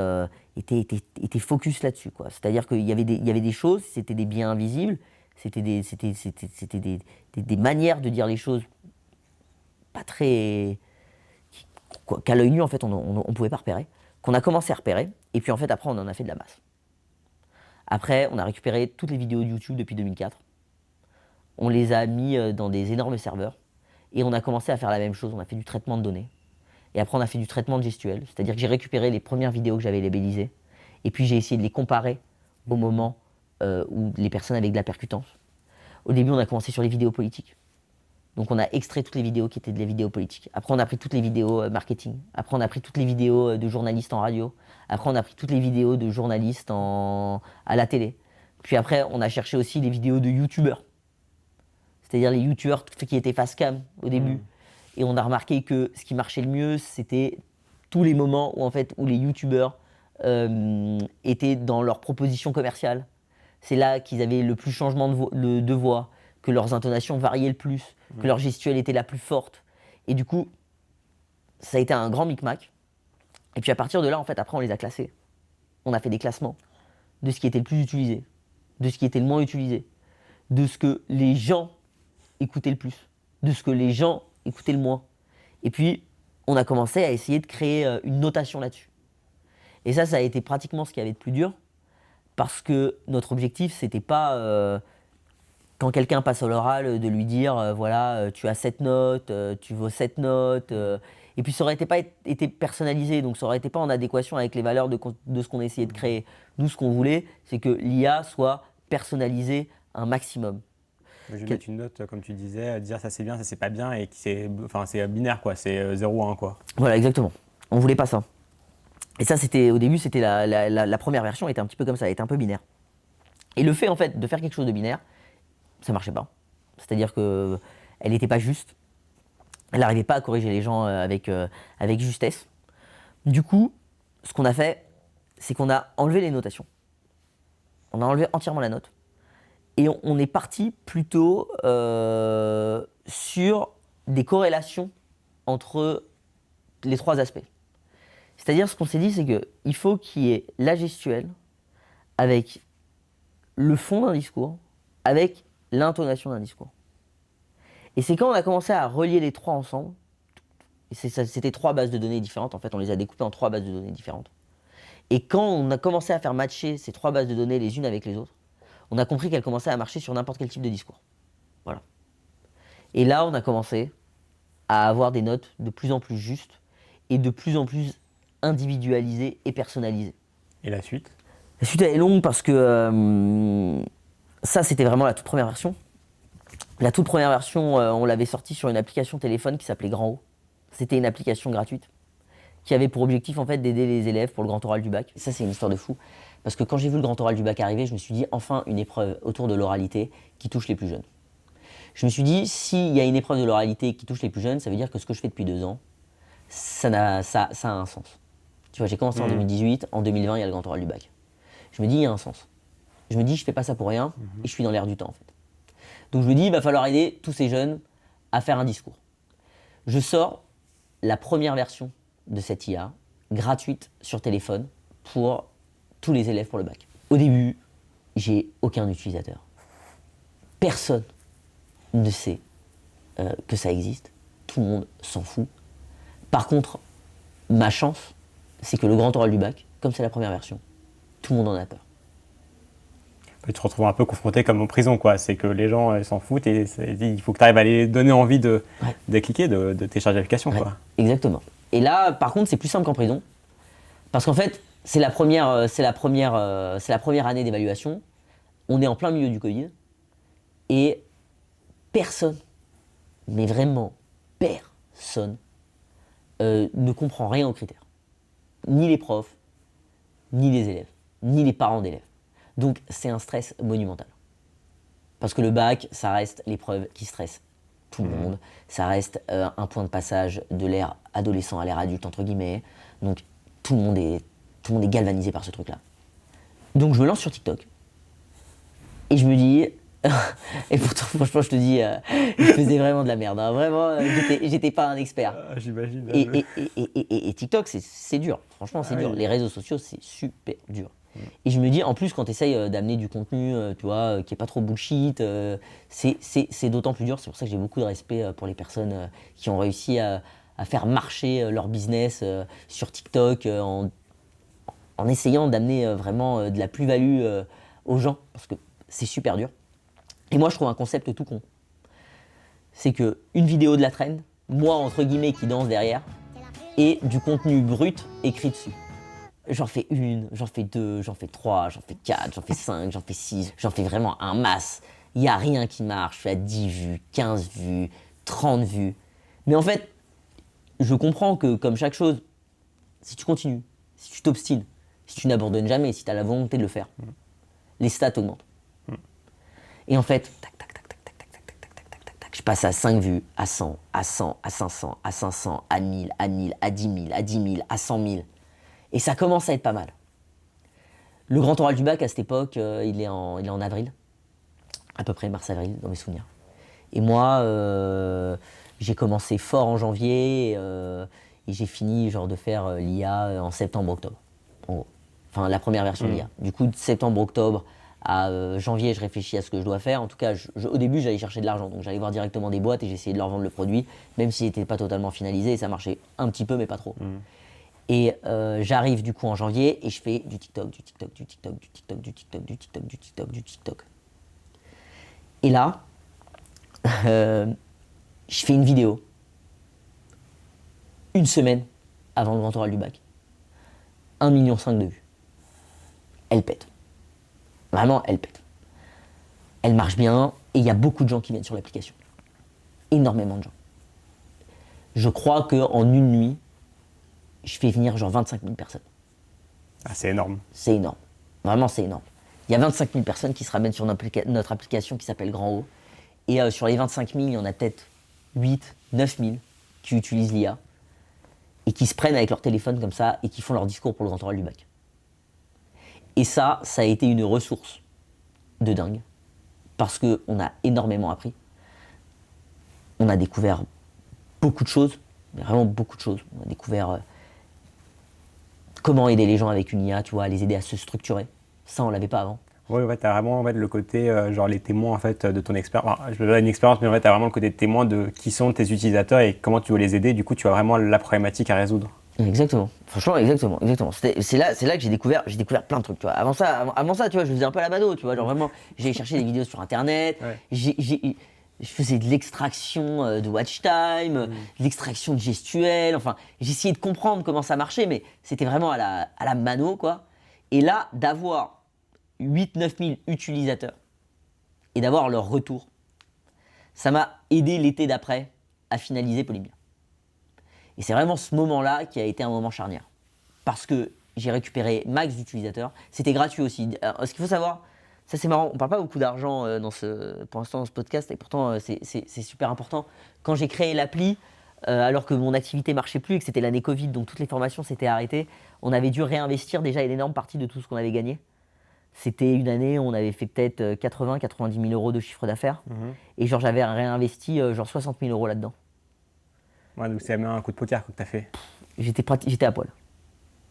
focus là-dessus, quoi. C'est-à-dire qu'il y avait des choses, c'était des biens invisibles, c'était des manières de dire les choses pas très... qu'à l'œil nu, en fait, on ne pouvait pas repérer, qu'on a commencé à repérer, et puis en fait, après, on en a fait de la masse. Après, on a récupéré toutes les vidéos de YouTube depuis 2004. On les a mis dans des énormes serveurs. Et on a commencé à faire la même chose. On a fait du traitement de données. Et après, on a fait du traitement de gestuelle. C'est-à-dire que j'ai récupéré les premières vidéos que j'avais labellisées. Et puis, j'ai essayé de les comparer au moment où les personnes avaient de la percutance. Au début, on a commencé sur les vidéos politiques. Donc, on a extrait toutes les vidéos qui étaient des vidéos politiques. Après, on a pris toutes les vidéos marketing. Après, on a pris toutes les vidéos de journalistes en radio. Après, on a pris toutes les vidéos de journalistes à la télé. Puis après, on a cherché aussi les vidéos de youtubeurs. C'est-à-dire les youtubeurs qui étaient face cam au début. Et on a remarqué que ce qui marchait le mieux, c'était tous les moments où les youtubeurs étaient dans leur proposition commerciale. C'est là qu'ils avaient le plus changement de voix, que leurs intonations variaient le plus, que leur gestuelle était la plus forte. Et du coup, ça a été un grand micmac. Et puis à partir de là, en fait, après, on les a classés. On a fait des classements de ce qui était le plus utilisé, de ce qui était le moins utilisé, de ce que les gens écoutaient le plus, de ce que les gens écoutaient le moins. Et puis, on a commencé à essayer de créer une notation là-dessus. Et ça a été pratiquement ce qui avait de plus dur, parce que notre objectif, c'était pas, quand quelqu'un passe à l'oral, de lui dire, voilà, tu as 7 notes, tu vaux 7 notes, et puis ça aurait pas été personnalisé, donc ça aurait été pas en adéquation avec les valeurs de ce qu'on essayait de créer. Nous, ce qu'on voulait, c'est que l'IA soit personnalisée un maximum. Je vais mettre une note, comme tu disais, dire ça c'est bien, ça c'est pas bien, et c'est binaire, quoi, c'est 0 ou 1, quoi. Voilà, exactement. On voulait pas ça. Et ça, au début, c'était la première version, était un petit peu comme ça, elle était un peu binaire. Et le fait, en fait, de faire quelque chose de binaire, ça marchait pas. C'est-à-dire qu'elle n'était pas juste. Elle n'arrivait pas à corriger les gens avec justesse. Du coup, ce qu'on a fait, c'est qu'on a enlevé les notations. On a enlevé entièrement la note. Et on est parti plutôt sur des corrélations entre les trois aspects. C'est-à-dire, ce qu'on s'est dit, c'est qu'il faut qu'il y ait la gestuelle avec le fond d'un discours, avec l'intonation d'un discours. Et c'est quand on a commencé à relier les trois ensemble, et c'était 3 bases de données différentes, en fait, on les a découpées en 3 bases de données différentes. Et quand on a commencé à faire matcher ces 3 bases de données les unes avec les autres, on a compris qu'elles commençaient à marcher sur n'importe quel type de discours. Voilà. Et là, on a commencé à avoir des notes de plus en plus justes et de plus en plus individualisées et personnalisées. Et la suite? La suite elle est longue parce que ça, c'était vraiment la toute première version. La toute première version, on l'avait sortie sur une application téléphone qui s'appelait Grand O. C'était une application gratuite qui avait pour objectif en fait d'aider les élèves pour le grand oral du bac. Et ça, c'est une histoire de fou. Parce que quand j'ai vu le grand oral du bac arriver, je me suis dit enfin une épreuve autour de l'oralité qui touche les plus jeunes. Je me suis dit, s'il y a une épreuve de l'oralité qui touche les plus jeunes, ça veut dire que ce que je fais depuis 2 ans, ça a un sens. Tu vois, j'ai commencé en 2018, en 2020, il y a le grand oral du bac. Je me dis, il y a un sens. Je me dis, je fais pas ça pour rien, et je suis dans l'air du temps en fait. Donc je me dis, il va falloir aider tous ces jeunes à faire un discours. Je sors la première version de cette IA, gratuite sur téléphone, pour tous les élèves pour le bac. Au début, j'ai aucun utilisateur. Personne ne sait que ça existe. Tout le monde s'en fout. Par contre, ma chance, c'est que le grand oral du bac, comme c'est la première version, tout le monde en a peur. Tu te retrouves un peu confronté comme en prison, quoi. C'est que les gens s'en foutent et il faut que tu arrives à les donner envie de cliquer, de télécharger l'application, Ouais, quoi. exactement. Et là, par contre, c'est plus simple qu'en prison. Parce qu'en fait, c'est la première année d'évaluation. On est en plein milieu du Covid. Et personne, mais vraiment personne, ne comprend rien aux critères. Ni les profs, ni les élèves, ni les parents d'élèves. Donc c'est un stress monumental. Parce que le bac, ça reste l'épreuve qui stresse tout le monde. Ça reste un point de passage de l'ère adolescent à l'ère adulte, entre guillemets. Donc tout le monde est galvanisé par ce truc-là. Donc je me lance sur TikTok. Et je me dis... et pourtant, franchement, je te dis, je faisais vraiment de la merde. Hein. Vraiment, j'étais pas un expert. J'imagine. Et TikTok, c'est dur. Franchement, c'est dur. Les réseaux sociaux, c'est super dur. Et je me dis, en plus, quand tu essayes d'amener du contenu, tu vois, qui est pas trop bullshit, c'est d'autant plus dur. C'est pour ça que j'ai beaucoup de respect pour les personnes qui ont réussi à faire marcher leur business sur TikTok en essayant d'amener vraiment de la plus-value aux gens, parce que c'est super dur. Et moi, je trouve un concept tout con. C'est que une vidéo de la trend, moi, entre guillemets, qui danse derrière, et du contenu brut écrit dessus. J'en fais 1, j'en fais 2, j'en fais 3, j'en fais 4, j'en fais 5, j'en fais 6, j'en fais vraiment un masse. Il n'y a rien qui marche, je suis à 10 vues, 15 vues, 30 vues. Mais en fait, je comprends que comme chaque chose, si tu continues, si tu t'obstines, si tu n'abandonnes jamais, si tu as la volonté de le faire, les stats augmentent. Et en fait, tac, tac, tac, tac, tac, tac, tac, tac, tac, tac, tac, tac, je passe à 5 vues, à 100, à 100, à 500, à 500, à 1000, à 1000, à 10 000, à 10 000, à 100 000. Et ça commence à être pas mal. Le grand oral du bac, à cette époque, il est en avril, à peu près mars-avril, dans mes souvenirs. Et moi, j'ai commencé fort en janvier et j'ai fini genre de faire l'IA en septembre-octobre, en gros. Enfin, la première version de l'IA. Du coup, de septembre-octobre à janvier, je réfléchis à ce que je dois faire. En tout cas, au début, j'allais chercher de l'argent. Donc, j'allais voir directement des boîtes et j'essayais de leur vendre le produit, même s'il n'était pas totalement finalisé. Et ça marchait un petit peu, mais pas trop. Et j'arrive du coup en janvier et je fais du TikTok, du TikTok, du TikTok, du TikTok, du TikTok, du TikTok, du TikTok, du TikTok. Et là, je fais une vidéo, une semaine avant le grand oral du bac. 1,5 million de vues. Elle pète. Vraiment, elle pète. Elle marche bien et il y a beaucoup de gens qui viennent sur l'application. Énormément de gens. Je crois qu'en une nuit, je fais venir genre 25 000 personnes. Ah, c'est énorme. C'est énorme. Vraiment, c'est énorme. Il y a 25 000 personnes qui se ramènent sur notre application qui s'appelle Grand O. Et sur les 25 000, il y en a peut-être 8, 9 000 qui utilisent l'IA et qui se prennent avec leur téléphone comme ça et qui font leur discours pour le grand oral du bac. Et ça a été une ressource de dingue parce qu'on a énormément appris. On a découvert beaucoup de choses, vraiment beaucoup de choses. On a découvert comment aider les gens avec une IA, tu vois, les aider à se structurer. Ça, on l'avait pas avant. Oui, en fait, tu as vraiment en fait, le côté, genre les témoins en fait, de ton expérience. Enfin, je veux dire une expérience, mais en fait, tu as vraiment le côté témoin de qui sont tes utilisateurs et comment tu veux les aider. Du coup, tu as vraiment la problématique à résoudre. Exactement. Franchement, exactement. C'est là que j'ai découvert plein de trucs, tu vois. Avant ça, tu vois, je faisais un peu la bado, tu vois. Genre vraiment, j'ai cherché des vidéos sur Internet. Ouais. Je faisais de l'extraction de watch time, de l'extraction de gestuelle. Enfin, j'essayais de comprendre comment ça marchait, mais c'était vraiment à la mano, quoi. Et là, d'avoir 8-9 000 utilisateurs et d'avoir leur retour, ça m'a aidé l'été d'après à finaliser Polymia. Et c'est vraiment ce moment-là qui a été un moment charnière. Parce que j'ai récupéré max d'utilisateurs. C'était gratuit aussi. Alors, ce qu'il faut savoir, ça c'est marrant, on ne parle pas beaucoup d'argent pour l'instant dans ce podcast, et pourtant c'est super important. Quand j'ai créé l'appli, alors que mon activité ne marchait plus et que c'était l'année Covid, donc toutes les formations s'étaient arrêtées, on avait dû réinvestir déjà une énorme partie de tout ce qu'on avait gagné. C'était une année où on avait fait peut-être 80-90 000 euros de chiffre d'affaires. Et genre j'avais réinvesti genre 60 000 euros là-dedans. Ouais, donc c'est même un coup de poker que tu as fait. J'étais à poil.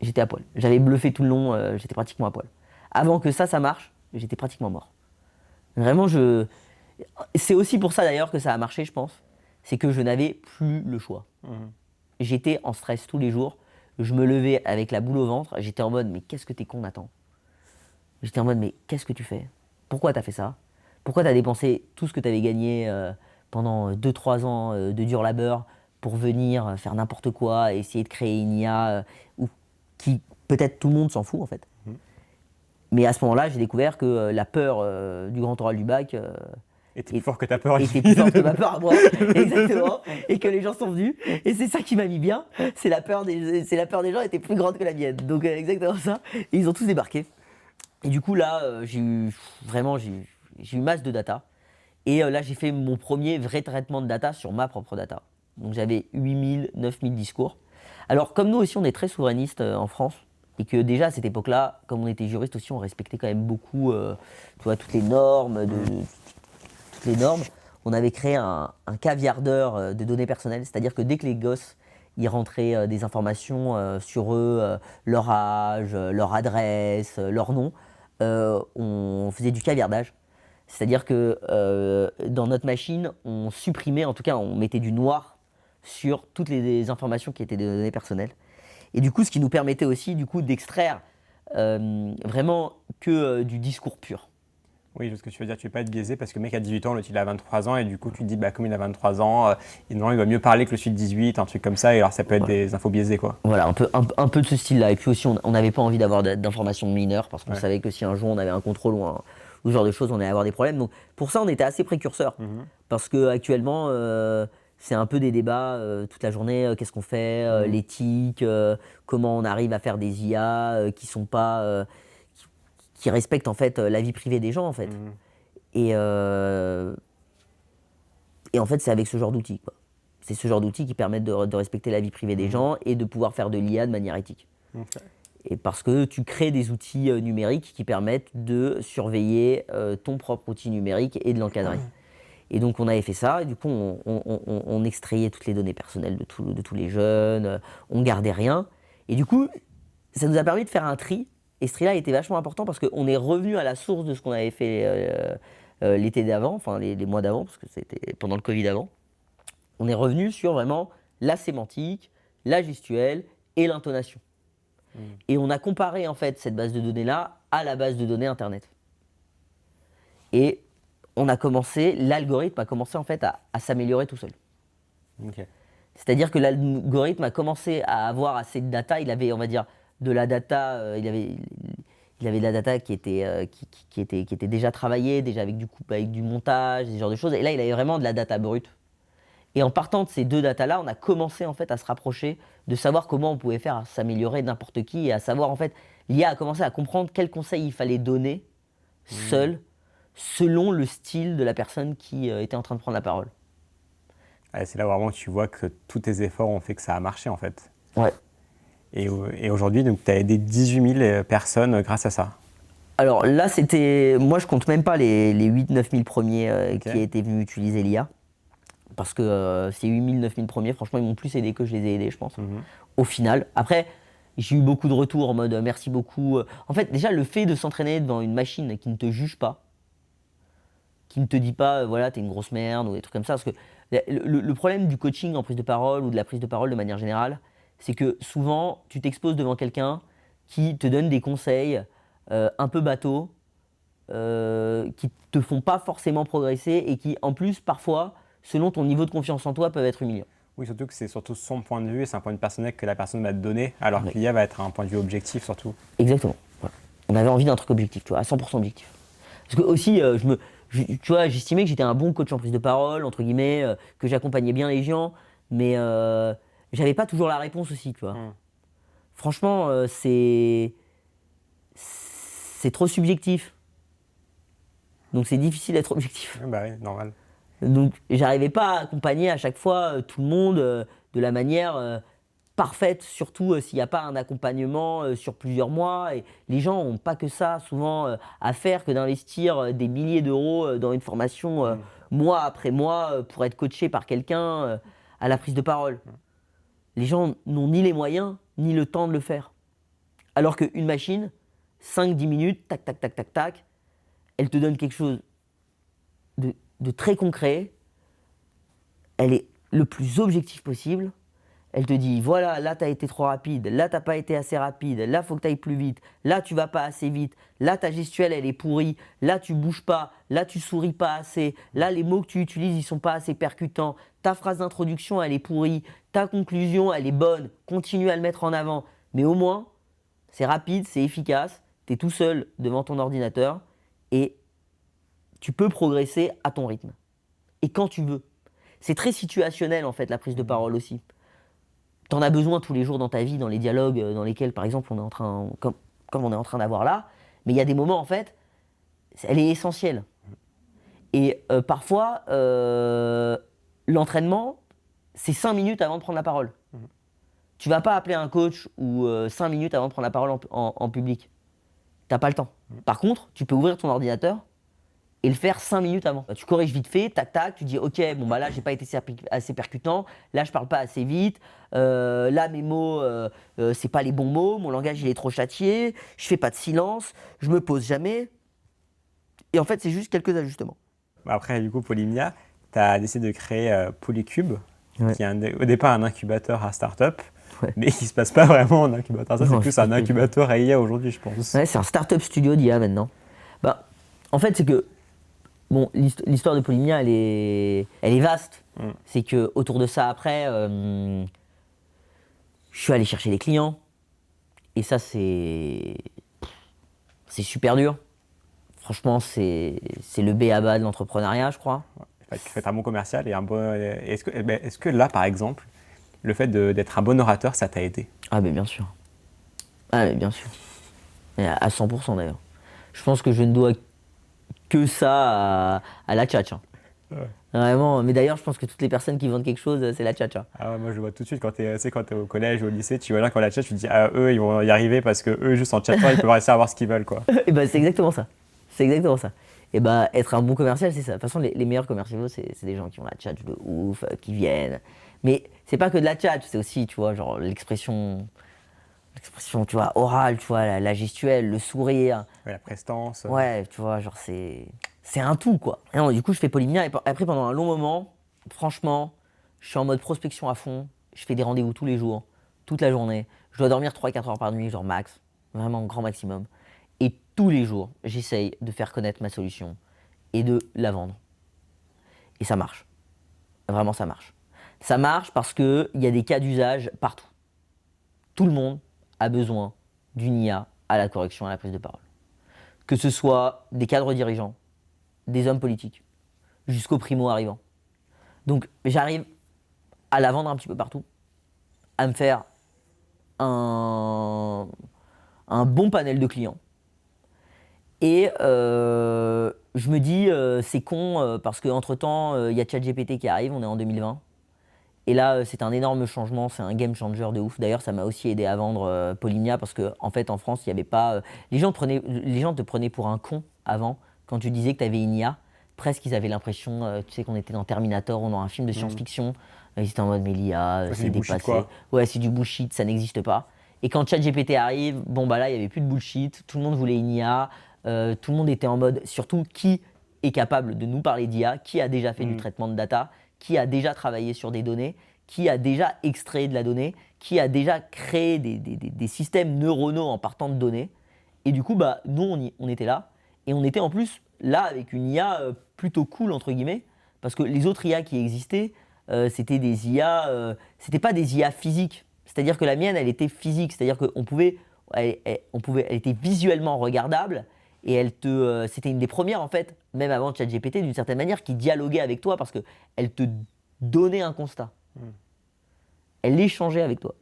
J'étais à poil. J'avais bluffé tout le long, j'étais pratiquement à poil. Avant que ça marche, j'étais pratiquement mort. Vraiment, c'est aussi pour ça d'ailleurs que ça a marché, je pense. C'est que je n'avais plus le choix. J'étais en stress tous les jours. Je me levais avec la boule au ventre. J'étais en mode, mais qu'est-ce que t'es con, Nathan? J'étais en mode, mais qu'est-ce que tu fais? Pourquoi t'as fait ça? Pourquoi t'as dépensé tout ce que t'avais gagné pendant 2-3 ans de dur labeur pour venir faire n'importe quoi, essayer de créer une IA qui, peut-être tout le monde s'en fout en fait. Mais à ce moment-là, j'ai découvert que la peur du grand oral du bac était plus fort que ta peur. Était plus fort que ma peur à moi, exactement. Et que les gens sont venus. Et c'est ça qui m'a mis bien. C'est la peur des gens était plus grande que la mienne. Donc exactement ça. Et ils ont tous débarqué. Et du coup là, j'ai eu masse de data. Et là, j'ai fait mon premier vrai traitement de data sur ma propre data. Donc j'avais 8000, 9000 discours. Alors comme nous aussi, on est très souverainiste en France. Et que déjà à cette époque-là, comme on était juriste aussi, on respectait quand même beaucoup tu vois, toutes les normes. On avait créé un caviardeur de données personnelles. C'est-à-dire que dès que les gosses ils rentraient des informations sur eux, leur âge, leur adresse, leur nom, on faisait du caviardage. C'est-à-dire que dans notre machine, on supprimait, en tout cas, on mettait du noir sur toutes les informations qui étaient des données personnelles. Et du coup, ce qui nous permettait aussi du coup, d'extraire vraiment que du discours pur. Oui, ce que tu veux dire, tu ne veux pas être biaisé parce que le mec a 18 ans, l'autre il a 23 ans et du coup tu te dis, bah, comme il a 23 ans, il doit mieux parler que le celui de 18, un truc comme ça, et alors ça peut être des infos biaisées quoi. Voilà, un peu de ce style-là. Et puis aussi, on n'avait pas envie d'avoir d'informations de mineurs parce qu'on savait que si un jour on avait un contrôle ou ce genre de choses, on allait avoir des problèmes. Donc pour ça, on était assez précurseurs. Parce qu'actuellement, c'est un peu des débats toute la journée. Qu'est-ce qu'on fait, l'éthique, comment on arrive à faire des IA qui sont pas, qui respectent en fait la vie privée des gens en fait. Et en fait, c'est avec ce genre d'outils, quoi. C'est ce genre d'outils qui permettent de respecter la vie privée des gens et de pouvoir faire de l'IA de manière éthique. Et parce que tu crées des outils numériques qui permettent de surveiller ton propre outil numérique et de l'encadrer. Et donc on avait fait ça, et du coup on extrayait toutes les données personnelles de tous les jeunes, on gardait rien. Et du coup, ça nous a permis de faire un tri. Et ce tri-là était vachement important parce qu'on est revenu à la source de ce qu'on avait fait l'été d'avant, enfin les mois d'avant, parce que c'était pendant le Covid avant. On est revenu sur vraiment la sémantique, la gestuelle et l'intonation. Et on a comparé en fait cette base de données-là à la base de données Internet. Et l'algorithme a commencé en fait à s'améliorer tout seul. C'est-à-dire que l'algorithme a commencé à avoir assez de data. Il avait, on va dire, de la data. Il avait de la data qui était déjà travaillée, déjà avec du montage, ce genre de choses. Et là, il avait vraiment de la data brute. Et en partant de ces deux datas-là, on a commencé en fait à se rapprocher de savoir comment on pouvait faire s'améliorer n'importe qui et à savoir en fait, l'IA a commencé à comprendre quels conseils il fallait donner seul, selon le style de la personne qui était en train de prendre la parole. C'est là où vraiment tu vois que tous tes efforts ont fait que ça a marché en fait. Ouais. Et aujourd'hui, tu as aidé 18 000 personnes grâce à ça. Alors là, moi je compte même pas les 8-9 000 premiers qui étaient venus utiliser l'IA. Parce que ces 8 000, 9 000 premiers, franchement, ils m'ont plus aidé que je les ai aidés, je pense, au final. Après, j'ai eu beaucoup de retours en mode merci beaucoup. En fait, déjà, le fait de s'entraîner devant une machine qui ne te juge pas, qui ne te dit pas, voilà, t'es une grosse merde ou des trucs comme ça. Parce que le problème du coaching en prise de parole ou de la prise de parole de manière générale, c'est que souvent, tu t'exposes devant quelqu'un qui te donne des conseils un peu bateaux qui te font pas forcément progresser et qui, en plus, parfois, selon ton niveau de confiance en toi, peuvent être humiliants. Oui, surtout que c'est surtout son point de vue et c'est un point de vue personnel que la personne va te donner, alors Ouais. que l'IA va être un point de vue objectif surtout. Exactement. Voilà. On avait envie d'un truc objectif, tu vois, à 100% objectif. Parce que aussi, tu vois, j'estimais que j'étais un bon coach en prise de parole, entre guillemets, que j'accompagnais bien les gens, mais j'avais pas toujours la réponse aussi, tu vois. Franchement, c'est trop subjectif. Donc c'est difficile d'être objectif. Bah oui, normal. Donc j'arrivais pas à accompagner à chaque fois tout le monde de la manière parfaite, surtout s'il n'y a pas un accompagnement sur plusieurs mois. Et les gens n'ont pas que ça souvent à faire que d'investir des milliers d'euros dans une formation mois après mois pour être coaché par quelqu'un à la prise de parole. Les gens n'ont ni les moyens ni le temps de le faire. Alors qu'une machine, 5-10 minutes, tac, tac, tac, tac, tac, elle te donne quelque chose de très concret. Elle est le plus objectif possible. Elle te dit, voilà, là, tu as été trop rapide, là, tu n'as pas été assez rapide, là, il faut que tu ailles plus vite, là, tu vas pas assez vite, là, ta gestuelle, elle est pourrie, là, tu bouges pas, là, tu souris pas assez, là, les mots que tu utilises, ils sont pas assez percutants, ta phrase d'introduction, elle est pourrie, ta conclusion, elle est bonne, continue à le mettre en avant. Mais au moins, c'est rapide, c'est efficace, tu es tout seul devant ton ordinateur et tu peux progresser à ton rythme. Et quand tu veux. C'est très situationnel, en fait, la prise de parole aussi. Tu en as besoin tous les jours dans ta vie, dans les dialogues dans lesquels, par exemple, on est en train, comme on est en train d'avoir là. Mais il y a des moments, en fait, elle est essentielle. Et parfois, l'entraînement, c'est 5 minutes avant de prendre la parole. Tu vas pas appeler un coach ou 5 minutes avant de prendre la parole en public. T'as pas le temps. Par contre, tu peux ouvrir ton ordinateur et le faire 5 minutes avant. Tu corriges vite fait, tac tac, tu dis ok, bon bah là j'ai pas été assez percutant, là je parle pas assez vite, là mes mots c'est pas les bons mots, mon langage il est trop châtié, je fais pas de silence, je me pose jamais. Et en fait c'est juste quelques ajustements. Après, du coup, Polymnia, tu as décidé de créer Polycube, Ouais. qui est au départ un incubateur à start-up, Ouais. mais qui se passe pas vraiment en incubateur. Ça, Non, c'est plus c'est pas un ce que je- incubateur à IA aujourd'hui, je pense. Ouais, c'est un startup studio d'IA maintenant. Bah, en fait c'est que bon, l'histoire de Polymnia elle est vaste. C'est que autour de ça après, je suis allé chercher les clients. Et ça, c'est super dur. Franchement, c'est le b.a.-ba de l'entrepreneuriat, je crois. Il faut être un bon commercial et un bon. Est-ce que là, par exemple, le fait d'être un bon orateur, ça t'a aidé? Ah, mais bien sûr. Ah, mais bien sûr. Et à 100% d'ailleurs. Je pense que je ne dois que ça à la tchatcha. Ouais. Vraiment. Mais d'ailleurs, je pense que toutes les personnes qui vendent quelque chose, c'est la tchatcha. Ah ouais, moi, je le vois tout de suite quand tu es au collège ou au lycée, tu vois là quand la chat, tu te dis, ah, eux, ils vont y arriver parce que eux, juste en chattant, ils peuvent réussir à avoir ce qu'ils veulent, quoi. Et ben, c'est exactement ça. C'est exactement ça. Et bah, être un bon commercial, c'est ça. De toute façon, les meilleurs commerciaux, c'est des gens qui ont la tchatch de ouf, qui viennent. Mais c'est pas que de la tchatch, c'est aussi, tu vois, genre l'expression, tu vois, orale, tu vois, la gestuelle, le sourire. Ouais, la prestance. Ouais, tu vois, genre c'est un tout, quoi. Et non, du coup, je fais Polymnia et après, pendant un long moment, franchement, je suis en mode prospection à fond. Je fais des rendez-vous tous les jours, toute la journée. Je dois dormir 3-4 heures par nuit, genre max, vraiment grand maximum. Et tous les jours, j'essaye de faire connaître ma solution et de la vendre. Et ça marche. Vraiment, ça marche. Ça marche parce qu'il y a des cas d'usage partout. Tout le monde a besoin d'une IA à la correction, à la prise de parole. Que ce soit des cadres dirigeants, des hommes politiques, jusqu'aux primo-arrivants. Donc j'arrive à la vendre un petit peu partout, à me faire un bon panel de clients. Et je me dis, c'est con, parce qu'entre-temps, il y a ChatGPT qui arrive, on est en 2020. Et là, c'est un énorme changement, c'est un game changer de ouf. D'ailleurs, ça m'a aussi aidé à vendre Polymnia parce qu'en en fait, en France, il n'y avait pas. Les gens te prenaient pour un con avant quand tu disais que tu avais une IA. Presque, ils avaient l'impression, tu sais, qu'on était dans Terminator ou dans un film de science-fiction. Ils étaient en mode, mais l'IA, Ouais, c'est du bullshit, dépassé. quoi. Ouais, c'est du bullshit, ça n'existe pas. Et quand ChatGPT arrive, bon, bah là, il n'y avait plus de bullshit. Tout le monde voulait une IA. Tout le monde était en mode, surtout, qui est capable de nous parler d'IA, qui a déjà fait du traitement de data, qui a déjà travaillé sur des données, qui a déjà extrait de la donnée, qui a déjà créé des systèmes neuronaux en partant de données. Et du coup, bah, nous, on était là. Et on était en plus là avec une IA plutôt cool, entre guillemets, parce que les autres IA qui existaient, c'était des IA, c'était pas des IA physiques. C'est-à-dire que la mienne, elle était physique, c'est-à-dire qu'on pouvait, elle était visuellement regardable et c'était une des premières en fait, même avant ChatGPT d'une certaine manière, qui dialoguait avec toi parce qu'elle te donnait un constat. Elle échangeait avec toi.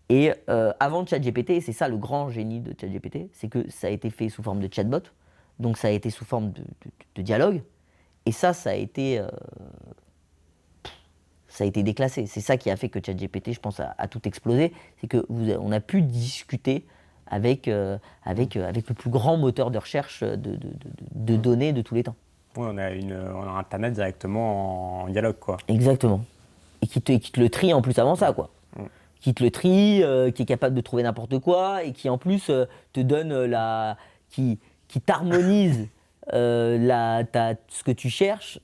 Et avant ChatGPT, et c'est ça le grand génie de ChatGPT, c'est que ça a été fait sous forme de chatbot, donc ça a été sous forme de dialogue, et ça a été déclassé. C'est ça qui a fait que ChatGPT, je pense, a tout explosé, c'est qu'on a pu discuter avec le plus grand moteur de recherche de données de tous les temps. Oui, on a Internet directement en dialogue, quoi. Exactement. Et qui te le trie en plus avant ça, quoi. Qui te le trie, qui est capable de trouver n'importe quoi, et qui en plus te donne qui t'harmonise ce que tu cherches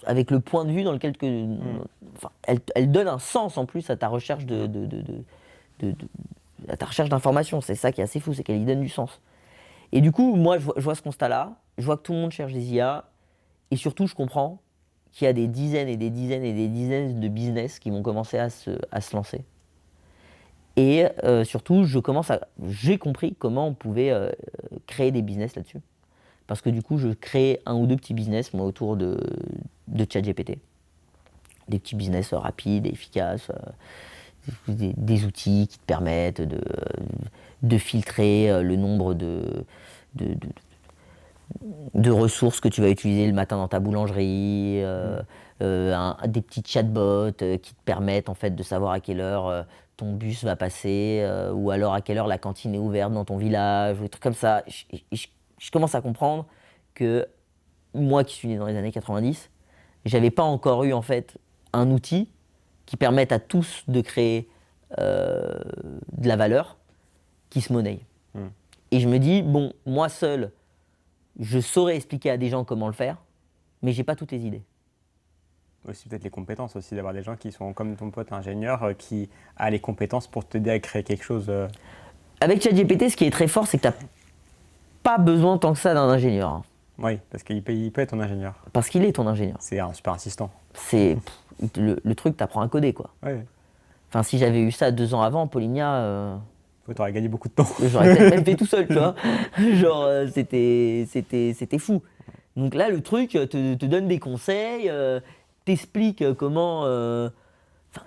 avec le point de vue dans lequel enfin, elle donne un sens en plus à ta recherche à ta recherche d'informations. C'est ça qui est assez fou, c'est qu'elle y donne du sens. Et du coup, moi, je vois ce constat-là, je vois que tout le monde cherche des IA, et surtout, je comprends qu'il y a des dizaines et des dizaines et des dizaines de business qui vont commencer à se lancer. Et surtout, j'ai compris comment on pouvait créer des business là-dessus. Parce que du coup, je crée un ou deux petits business, moi, autour de ChatGPT. Des petits business rapides, efficaces, des outils qui te permettent de filtrer le nombre de ressources que tu vas utiliser le matin dans ta boulangerie, des petits chatbots qui te permettent en fait de savoir à quelle heure ton bus va passer, ou alors à quelle heure la cantine est ouverte dans ton village, ou des trucs comme ça. Je commence à comprendre que moi qui suis né dans les années 90, j'avais pas encore eu en fait un outil qui permette à tous de créer de la valeur qui se monnaie. Et je me dis, bon, moi seul, je saurais expliquer à des gens comment le faire, mais j'ai pas toutes les idées. Aussi peut-être les compétences aussi, d'avoir des gens qui sont comme ton pote ingénieur, qui a les compétences pour t'aider à créer quelque chose. Avec ChatGPT, ce qui est très fort, c'est que tu n'as pas besoin tant que ça d'un ingénieur. Hein. Oui, parce qu'il peut être ton ingénieur. Parce qu'il est ton ingénieur. C'est un super assistant. C'est le truc, t'apprends à coder, quoi. Oui. Enfin, si j'avais eu ça 2 ans avant, Paulinia... T'aurais gagné beaucoup de temps. J'aurais peut-être même fait tout seul, tu vois. Genre, c'était fou. Donc là, le truc te donne des conseils, t'explique comment... Enfin,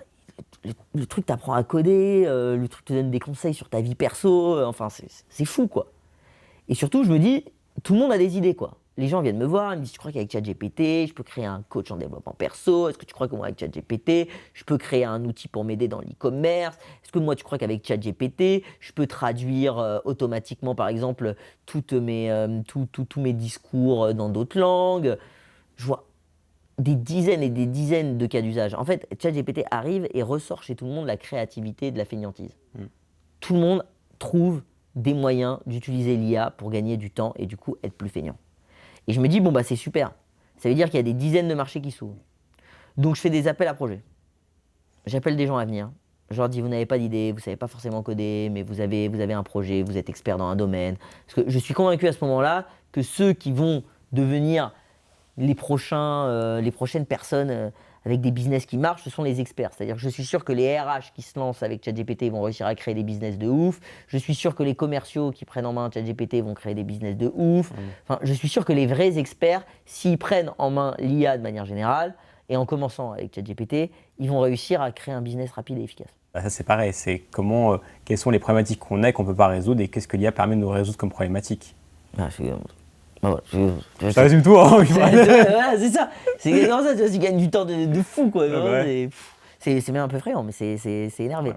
le truc t'apprend à coder, le truc te donne des conseils sur ta vie perso, enfin, c'est fou, quoi. Et surtout, je me dis, tout le monde a des idées, quoi. Les gens viennent me voir, ils me disent, tu crois qu'avec ChatGPT, je peux créer un coach en développement perso? Est-ce que tu crois que moi, avec ChatGPT, je peux créer un outil pour m'aider dans l'e-commerce? Est-ce que moi, tu crois qu'avec ChatGPT, je peux traduire automatiquement, par exemple, tous mes discours dans d'autres langues? Je vois des dizaines et des dizaines de cas d'usage. En fait, ChatGPT arrive et ressort chez tout le monde la créativité de la fainéantise. Tout le monde trouve des moyens d'utiliser l'IA pour gagner du temps et du coup être plus feignant. Et je me dis, bon bah c'est super, ça veut dire qu'il y a des dizaines de marchés qui s'ouvrent. Donc je fais des appels à projets. J'appelle des gens à venir. Je leur dis, vous n'avez pas d'idée, vous ne savez pas forcément coder, mais vous avez un projet, vous êtes expert dans un domaine. Parce que je suis convaincu à ce moment-là que ceux qui vont devenir les prochaines personnes avec des business qui marchent, ce sont les experts. C'est-à-dire que je suis sûr que les RH qui se lancent avec ChatGPT vont réussir à créer des business de ouf. Je suis sûr que les commerciaux qui prennent en main ChatGPT vont créer des business de ouf. Enfin, je suis sûr que les vrais experts, s'ils prennent en main l'IA de manière générale, et en commençant avec ChatGPT, ils vont réussir à créer un business rapide et efficace. Ça c'est pareil, c'est quelles sont les problématiques qu'on a et qu'on ne peut pas résoudre et qu'est-ce que l'IA permet de nous résoudre comme problématique. Ça résume tout, hein. C'est ça. C'est exactement ça. Tu gagnes du temps de fou, quoi. C'est même un peu effrayant, mais c'est énervé.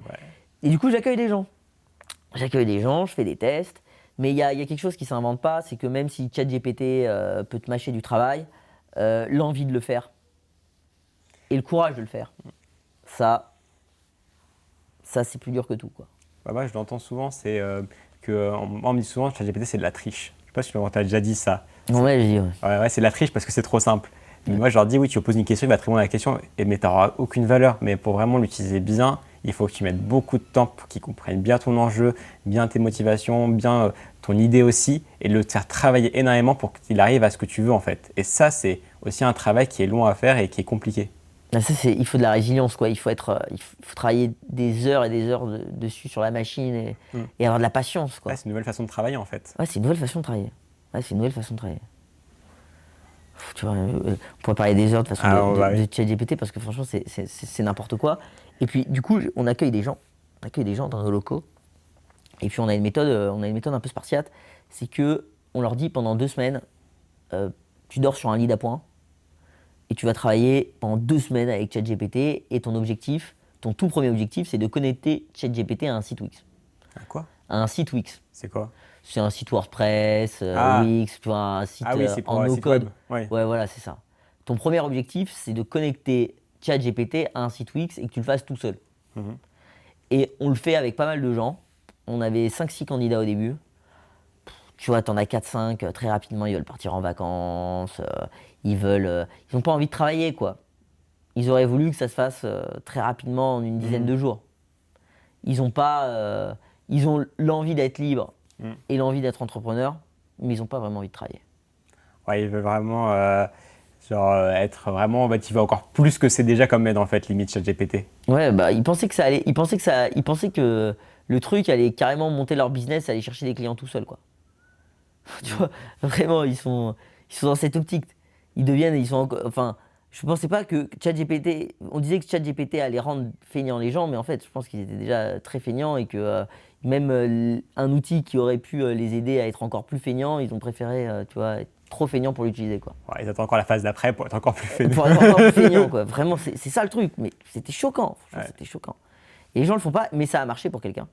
Et du coup, j'accueille des gens. Je fais des tests. Mais il y a quelque chose qui ne s'invente pas, c'est que même si ChatGPT peut te mâcher du travail, l'envie de le faire et le courage de le faire, ça c'est plus dur que tout, quoi. Moi, je l'entends souvent, c'est on me dit souvent que ChatGPT c'est de la triche. Je sais pas si tu as déjà dit ça. Ouais, je dis ouais, c'est de la triche parce que c'est trop simple. Mais moi, je leur dis, oui, tu lui poses une question, il va te répondre à la question, mais tu n'auras aucune valeur. Mais pour vraiment l'utiliser bien, il faut que tu mettes beaucoup de temps pour qu'il comprenne bien ton enjeu, bien tes motivations, bien ton idée aussi, et de le faire travailler énormément pour qu'il arrive à ce que tu veux en fait. Et ça, c'est aussi un travail qui est long à faire et qui est compliqué. Ah, ça, il faut de la résilience, quoi. Il faut travailler des heures et des heures dessus sur la machine et avoir de la patience, quoi. Ouais, c'est une nouvelle façon de travailler en fait. Ouais, c'est une nouvelle façon de travailler. Ouais, c'est une nouvelle façon de travailler. Tu vois, on pourrait parler des heures de façon de ChatGPT parce que franchement, c'est n'importe quoi. Et puis, du coup, on accueille des gens dans nos locaux. Et puis, on a une méthode un peu spartiate. C'est que on leur dit pendant 2 semaines, tu dors sur un lit d'appoint et tu vas travailler pendant 2 semaines avec ChatGPT. Et ton tout premier objectif, c'est de connecter ChatGPT à un site Wix. À quoi? À un site Wix. C'est quoi? C'est un site WordPress, Wix, tu vois, un site en no-code. Ouais, voilà, c'est ça. Ton premier objectif, c'est de connecter ChatGPT à un site Wix et que tu le fasses tout seul. Mhm. Et on le fait avec pas mal de gens. On avait 5-6 candidats au début. Tu vois, t'en as 4-5, très rapidement, ils veulent partir en vacances, ils n'ont pas envie de travailler, quoi. Ils auraient voulu que ça se fasse très rapidement en une dizaine de jours. Ils ont l'envie d'être libres et l'envie d'être entrepreneurs, mais ils n'ont pas vraiment envie de travailler. Ouais, ils veulent vraiment être vraiment, ils veulent encore plus que c'est déjà comme aide en fait, limite ChatGPT. Ouais, bah ils pensaient que le truc allait carrément monter leur business, aller chercher des clients tout seul, quoi. Tu vois, vraiment, ils sont dans cette optique. Je pensais pas que ChatGPT, on disait que ChatGPT allait rendre feignants les gens, mais en fait, je pense qu'ils étaient déjà très feignants et que même un outil qui aurait pu les aider à être encore plus feignants, ils ont préféré, tu vois, être trop feignants pour l'utiliser, quoi. Ouais, ils attendent encore la phase d'après pour être encore plus feignants. Pour être encore plus feignants, quoi. Vraiment, c'est ça le truc, mais c'était choquant. Ouais. C'était choquant. Et les gens le font pas, mais ça a marché pour quelqu'un.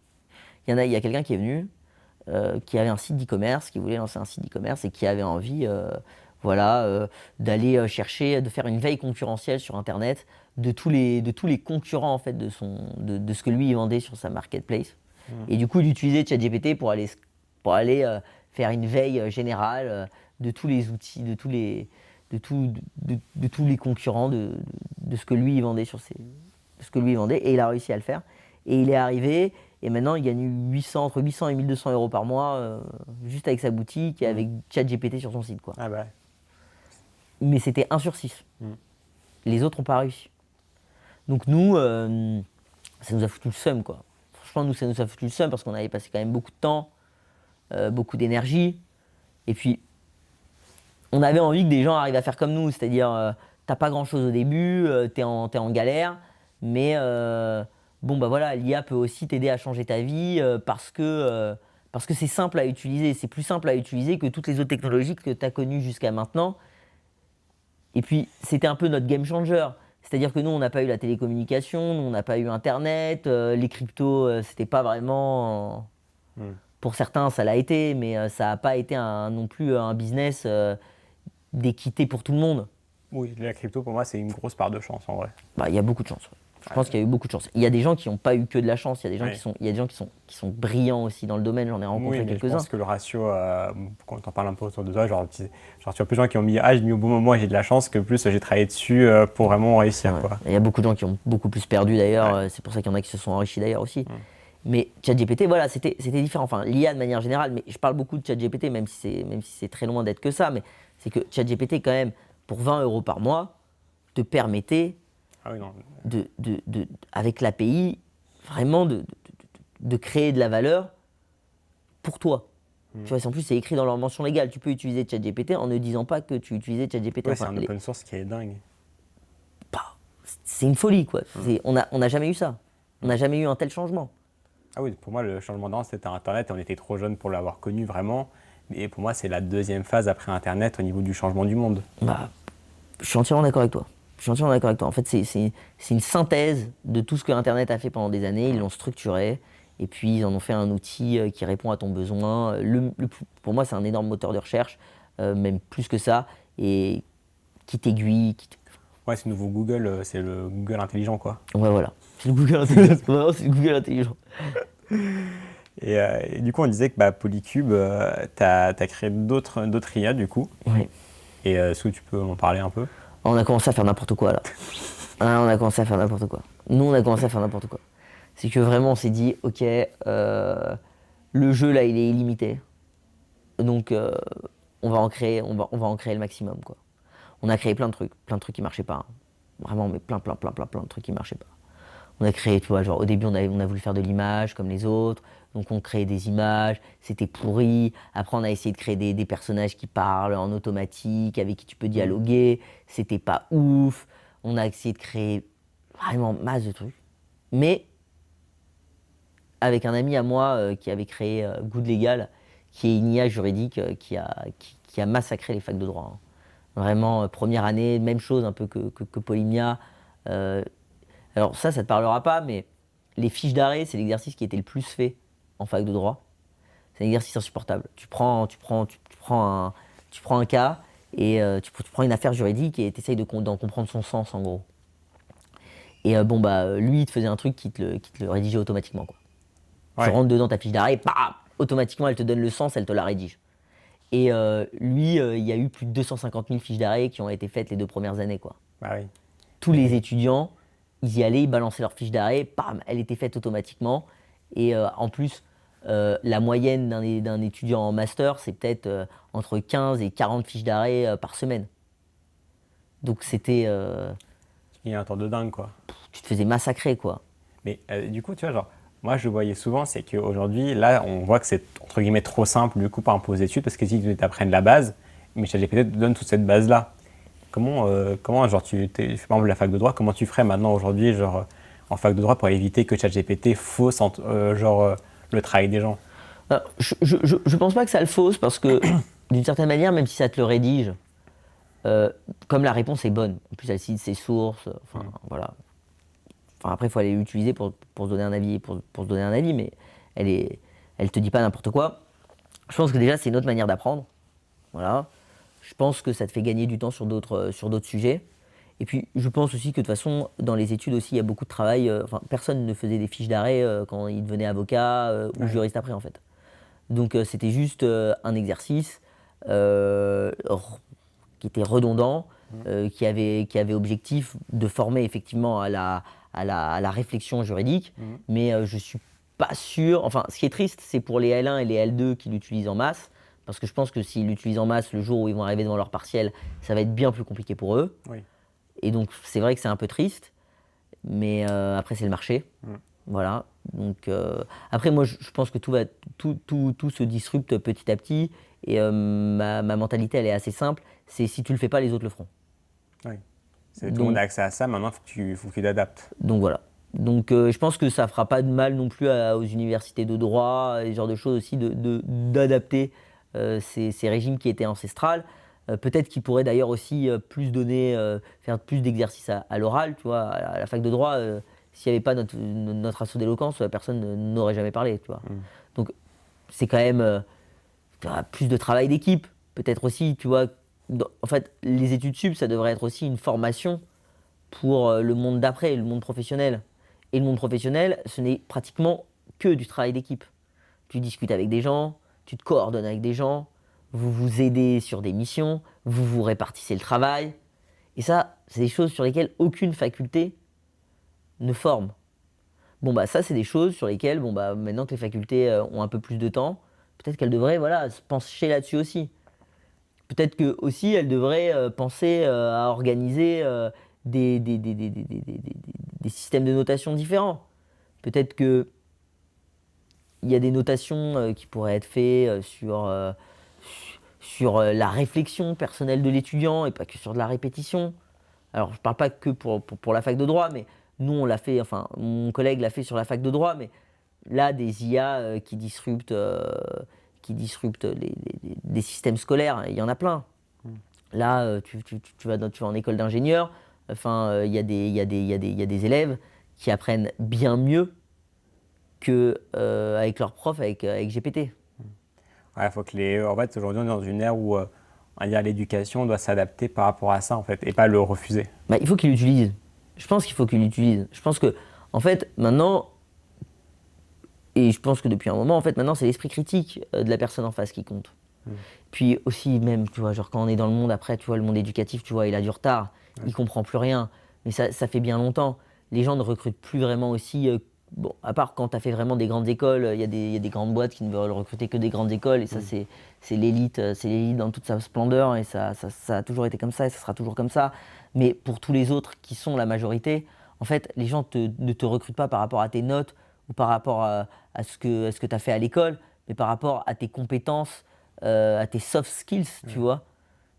Il y a quelqu'un qui est venu, qui avait un site d'e-commerce, qui voulait lancer un site d'e-commerce et qui avait envie d'aller chercher, de faire une veille concurrentielle sur Internet de tous les concurrents en fait, de ce que lui il vendait sur sa marketplace. Et du coup, d'utiliser ChatGPT pour aller faire une veille générale de tous les outils, de tous les concurrents de ce que lui il vendait de ce que lui il vendait. Et il a réussi à le faire. Et il est arrivé. Et maintenant, il gagne entre 800 et 1200 euros par mois juste avec sa boutique et avec ChatGPT sur son site, quoi. Ah bah. Mais c'était 1 sur 6. Les autres n'ont pas réussi. Donc nous, ça nous a foutu le seum, quoi. Franchement, nous, ça nous a foutu le seum parce qu'on avait passé quand même beaucoup de temps, beaucoup d'énergie. Et puis, on avait envie que des gens arrivent à faire comme nous. C'est-à-dire, t'as pas grand-chose au début, t'es en galère, mais l'IA peut aussi t'aider à changer ta vie parce que c'est simple à utiliser. C'est plus simple à utiliser que toutes les autres technologies que tu as connues jusqu'à maintenant. Et puis, c'était un peu notre game changer. C'est-à-dire que nous, on n'a pas eu la télécommunication, nous, on n'a pas eu Internet, les cryptos, c'était pas vraiment... Pour certains, ça l'a été, mais ça n'a pas été non plus un business d'équité pour tout le monde. Oui, la crypto, pour moi, c'est une grosse part de chance, en vrai. Il y a beaucoup de chance. Je pense qu'il y a eu beaucoup de chance. Il y a des gens qui n'ont pas eu que de la chance. Il y a des gens qui sont brillants aussi dans le domaine. J'en ai rencontré quelques-uns. Je pense que le ratio, quand on parle un peu autour de toi, tu vois plus de gens qui ont mis j'ai mis au bon moment et j'ai de la chance que plus j'ai travaillé dessus pour vraiment réussir. Ouais. Quoi. Il y a beaucoup de gens qui ont beaucoup plus perdu d'ailleurs. C'est pour ça qu'il y en a qui se sont enrichis d'ailleurs aussi. Mais ChatGPT, voilà, c'était différent. Enfin, l'IA de manière générale, mais je parle beaucoup de ChatGPT, même si c'est très loin d'être que ça. Mais c'est que ChatGPT, quand même, pour 20 euros par mois, te permettait avec l'API, vraiment de créer de la valeur pour toi. Tu vois, en plus, c'est écrit dans leur mention légale. Tu peux utiliser ChatGPT en ne disant pas que tu utilisais ChatGPT. Ouais, c'est un open source qui est dingue. C'est une folie, quoi. On n'a jamais eu ça. On n'a jamais eu un tel changement. Ah oui, pour moi, le changement d'an, c'était Internet et on était trop jeunes pour l'avoir connu vraiment. Et pour moi, c'est la deuxième phase après Internet au niveau du changement du monde. Je suis entièrement d'accord avec toi. En fait, c'est une synthèse de tout ce que Internet a fait pendant des années. Ils l'ont structuré et puis ils en ont fait un outil qui répond à ton besoin. Pour moi, c'est un énorme moteur de recherche, même plus que ça, et qui t'aiguille. Ouais, c'est le nouveau Google, c'est le Google intelligent, quoi. Ouais, voilà. C'est le Google intelligent. Vraiment, c'est le Google intelligent. Et du coup, on disait que Polycube, tu as créé d'autres IA, du coup. Oui. Et est-ce que tu peux en parler un peu ? On a commencé à faire n'importe quoi, là. On a commencé à faire n'importe quoi. Nous, on a commencé à faire n'importe quoi. C'est que vraiment, on s'est dit, OK, le jeu, là, il est illimité. Donc, on va en créer le maximum, quoi. On a créé plein de trucs qui marchaient pas, hein. Vraiment, mais plein de trucs qui marchaient pas. On a créé, tu vois, genre au début on a voulu faire de l'image comme les autres, donc on créait des images, c'était pourri. Après on a essayé de créer des personnages qui parlent en automatique, avec qui tu peux dialoguer, c'était pas ouf. On a essayé de créer vraiment masse de trucs. Mais avec un ami à moi qui avait créé Good Legal, qui est une IA juridique qui a massacré les facs de droit, hein. Vraiment, première année, même chose un peu que Polymnia. Euh, alors ça te parlera pas, mais les fiches d'arrêt, c'est l'exercice qui était le plus fait en fac de droit. C'est un exercice insupportable. Tu prends un cas et tu prends une affaire juridique et tu essayes d'en comprendre son sens, en gros. Et lui, il te faisait un truc qui te le rédigeait automatiquement, quoi. Tu Ouais. rentres dedans ta fiche d'arrêt, bam, automatiquement, elle te donne le sens, elle te la rédige. Et lui, il y a eu plus de 250 000 fiches d'arrêt qui ont été faites les 2 premières années, quoi. Bah oui. Tous les étudiants, ils y allaient, ils balançaient leur fiche d'arrêt, bam, elle était faite automatiquement. Et en plus, la moyenne d'un étudiant en master, c'est peut-être entre 15 et 40 fiches d'arrêt par semaine. Donc c'était, Il y a un temps de dingue, quoi. tu te faisais massacrer, quoi. Mais du coup, tu vois, genre, moi, je le voyais souvent, c'est qu'aujourd'hui, là, on voit que c'est, entre guillemets, trop simple, du coup, par rapport aux études, parce qu'ils t'apprennent la base, mais ChatGPT te donne toute cette base-là. Comment genre, tu fais par exemple la fac de droit, comment tu ferais maintenant, aujourd'hui, genre, en fac de droit, pour éviter que ChatGPT fausse, le travail des gens? Alors, je pense pas que ça le fausse, parce que, d'une certaine manière, même si ça te le rédige, comme la réponse est bonne, en plus elle cite ses sources, enfin voilà. Enfin, après, il faut aller l'utiliser pour se donner un avis, pour se donner un avis, mais elle te dit pas n'importe quoi. Je pense que déjà, c'est une autre manière d'apprendre. Voilà. Je pense que ça te fait gagner du temps sur d'autres sujets. Et puis, je pense aussi que de toute façon, dans les études aussi, il y a beaucoup de travail. Enfin, personne ne faisait des fiches d'arrêt quand il devenait avocat ou juriste après, en fait. Donc, c'était juste un exercice qui était redondant, qui avait objectif de former effectivement à la réflexion juridique, mais je suis pas sûr. Enfin, ce qui est triste, c'est pour les L1 et les L2 qui l'utilisent en masse, parce que je pense que s'ils l'utilisent en masse, le jour où ils vont arriver devant leur partiel, ça va être bien plus compliqué pour eux. Oui. Et donc, c'est vrai que c'est un peu triste, mais après, c'est le marché. Voilà. Donc, après, moi, je pense que tout se disrupte petit à petit, et ma mentalité, elle est assez simple. C'est si tu le fais pas, les autres le feront. Oui. Tout le monde a accès à ça, maintenant, il faut que tu t'adaptes. Donc voilà. Donc je pense que ça fera pas de mal non plus aux universités de droit, et ce genre de choses aussi, d'adapter ces régimes qui étaient ancestrales. Peut-être qu'ils pourraient d'ailleurs aussi faire plus d'exercices à l'oral, tu vois, à la fac de droit. S'il n'y avait pas notre assaut d'éloquence, personne n'aurait jamais parlé, tu vois. Donc c'est quand même plus de travail d'équipe. Peut-être aussi, tu vois, en fait, les études sup, ça devrait être aussi une formation pour le monde d'après, le monde professionnel. Et le monde professionnel, ce n'est pratiquement que du travail d'équipe. Tu discutes avec des gens, tu te coordonnes avec des gens, vous vous aidez sur des missions, vous vous répartissez le travail. Et ça, c'est des choses sur lesquelles aucune faculté ne forme. Bon, bah ça, c'est des choses sur lesquelles, bon, bah, maintenant que les facultés ont un peu plus de temps, peut-être qu'elles devraient, voilà, se pencher là-dessus aussi. Peut-être que aussi elles devraient penser à organiser des systèmes de notation différents. Peut-être que il y a des notations qui pourraient être faites sur la réflexion personnelle de l'étudiant et pas que sur de la répétition. Alors je parle pas que pour la fac de droit, mais nous on l'a fait, enfin mon collègue l'a fait sur la fac de droit, mais là des IA qui disruptent des systèmes scolaires, il y en a plein. Là, tu vas en école d'ingénieur, enfin, il y a des élèves qui apprennent bien mieux qu'avec leurs profs, avec GPT. Ouais, faut que en fait, aujourd'hui, on est dans une ère où on va dire, l'éducation doit s'adapter par rapport à ça, en fait, et pas le refuser. Bah, il faut qu'il l'utilise. Je pense qu'il faut qu'il l'utilise. Je pense que, en fait, maintenant, et je pense que depuis un moment, en fait, maintenant, c'est l'esprit critique de la personne en face qui compte. Puis aussi, même, tu vois, genre quand on est dans le monde après, tu vois, le monde éducatif, tu vois, il a du retard, il comprend plus rien. Mais ça fait bien longtemps. Les gens ne recrutent plus vraiment aussi bon, à part quand tu as fait vraiment des grandes écoles, il y a des grandes boîtes qui ne veulent recruter que des grandes écoles, et ça, c'est l'élite, dans toute sa splendeur, et ça a toujours été comme ça, et ça sera toujours comme ça. Mais pour tous les autres qui sont la majorité, en fait, les gens ne te recrutent pas par rapport à tes notes ou par rapport à ce que tu as fait à l'école, mais par rapport à tes compétences, à tes soft skills, tu vois.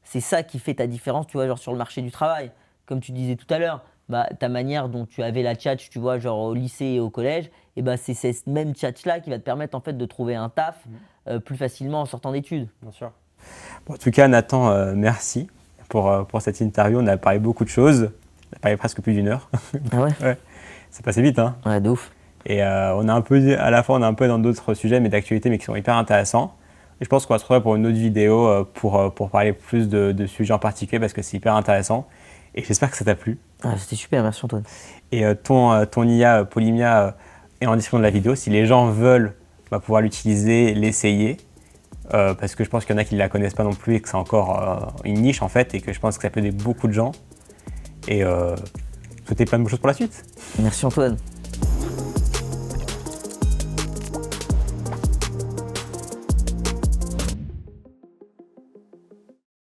C'est ça qui fait ta différence, tu vois, genre sur le marché du travail. Comme tu disais tout à l'heure, bah, ta manière dont tu avais la tchatch, tu vois, genre au lycée et au collège, et bah, c'est cette même tchatch-là qui va te permettre en fait de trouver un taf plus facilement en sortant d'études. Bien sûr. Bon, en tout cas, Nathan, merci pour cette interview. On a parlé beaucoup de choses. On a parlé presque plus d'1 heure. Ah ouais? Ouais, ça passait vite, hein. Ouais, de ouf. Et on a un peu, à la fois, on est un peu dans d'autres sujets, mais d'actualité, mais qui sont hyper intéressants. Et je pense qu'on va se retrouver pour une autre vidéo pour parler plus de sujets en particulier parce que c'est hyper intéressant. Et j'espère que ça t'a plu. Ah, c'était super, merci Antoine. Et ton IA Polymia est en description de la vidéo. Si les gens veulent pouvoir l'utiliser, l'essayer, parce que je pense qu'il y en a qui ne la connaissent pas non plus et que c'est encore une niche en fait, et que je pense que ça peut aider beaucoup de gens. Et souhaiter plein de bonnes choses pour la suite. Merci Antoine.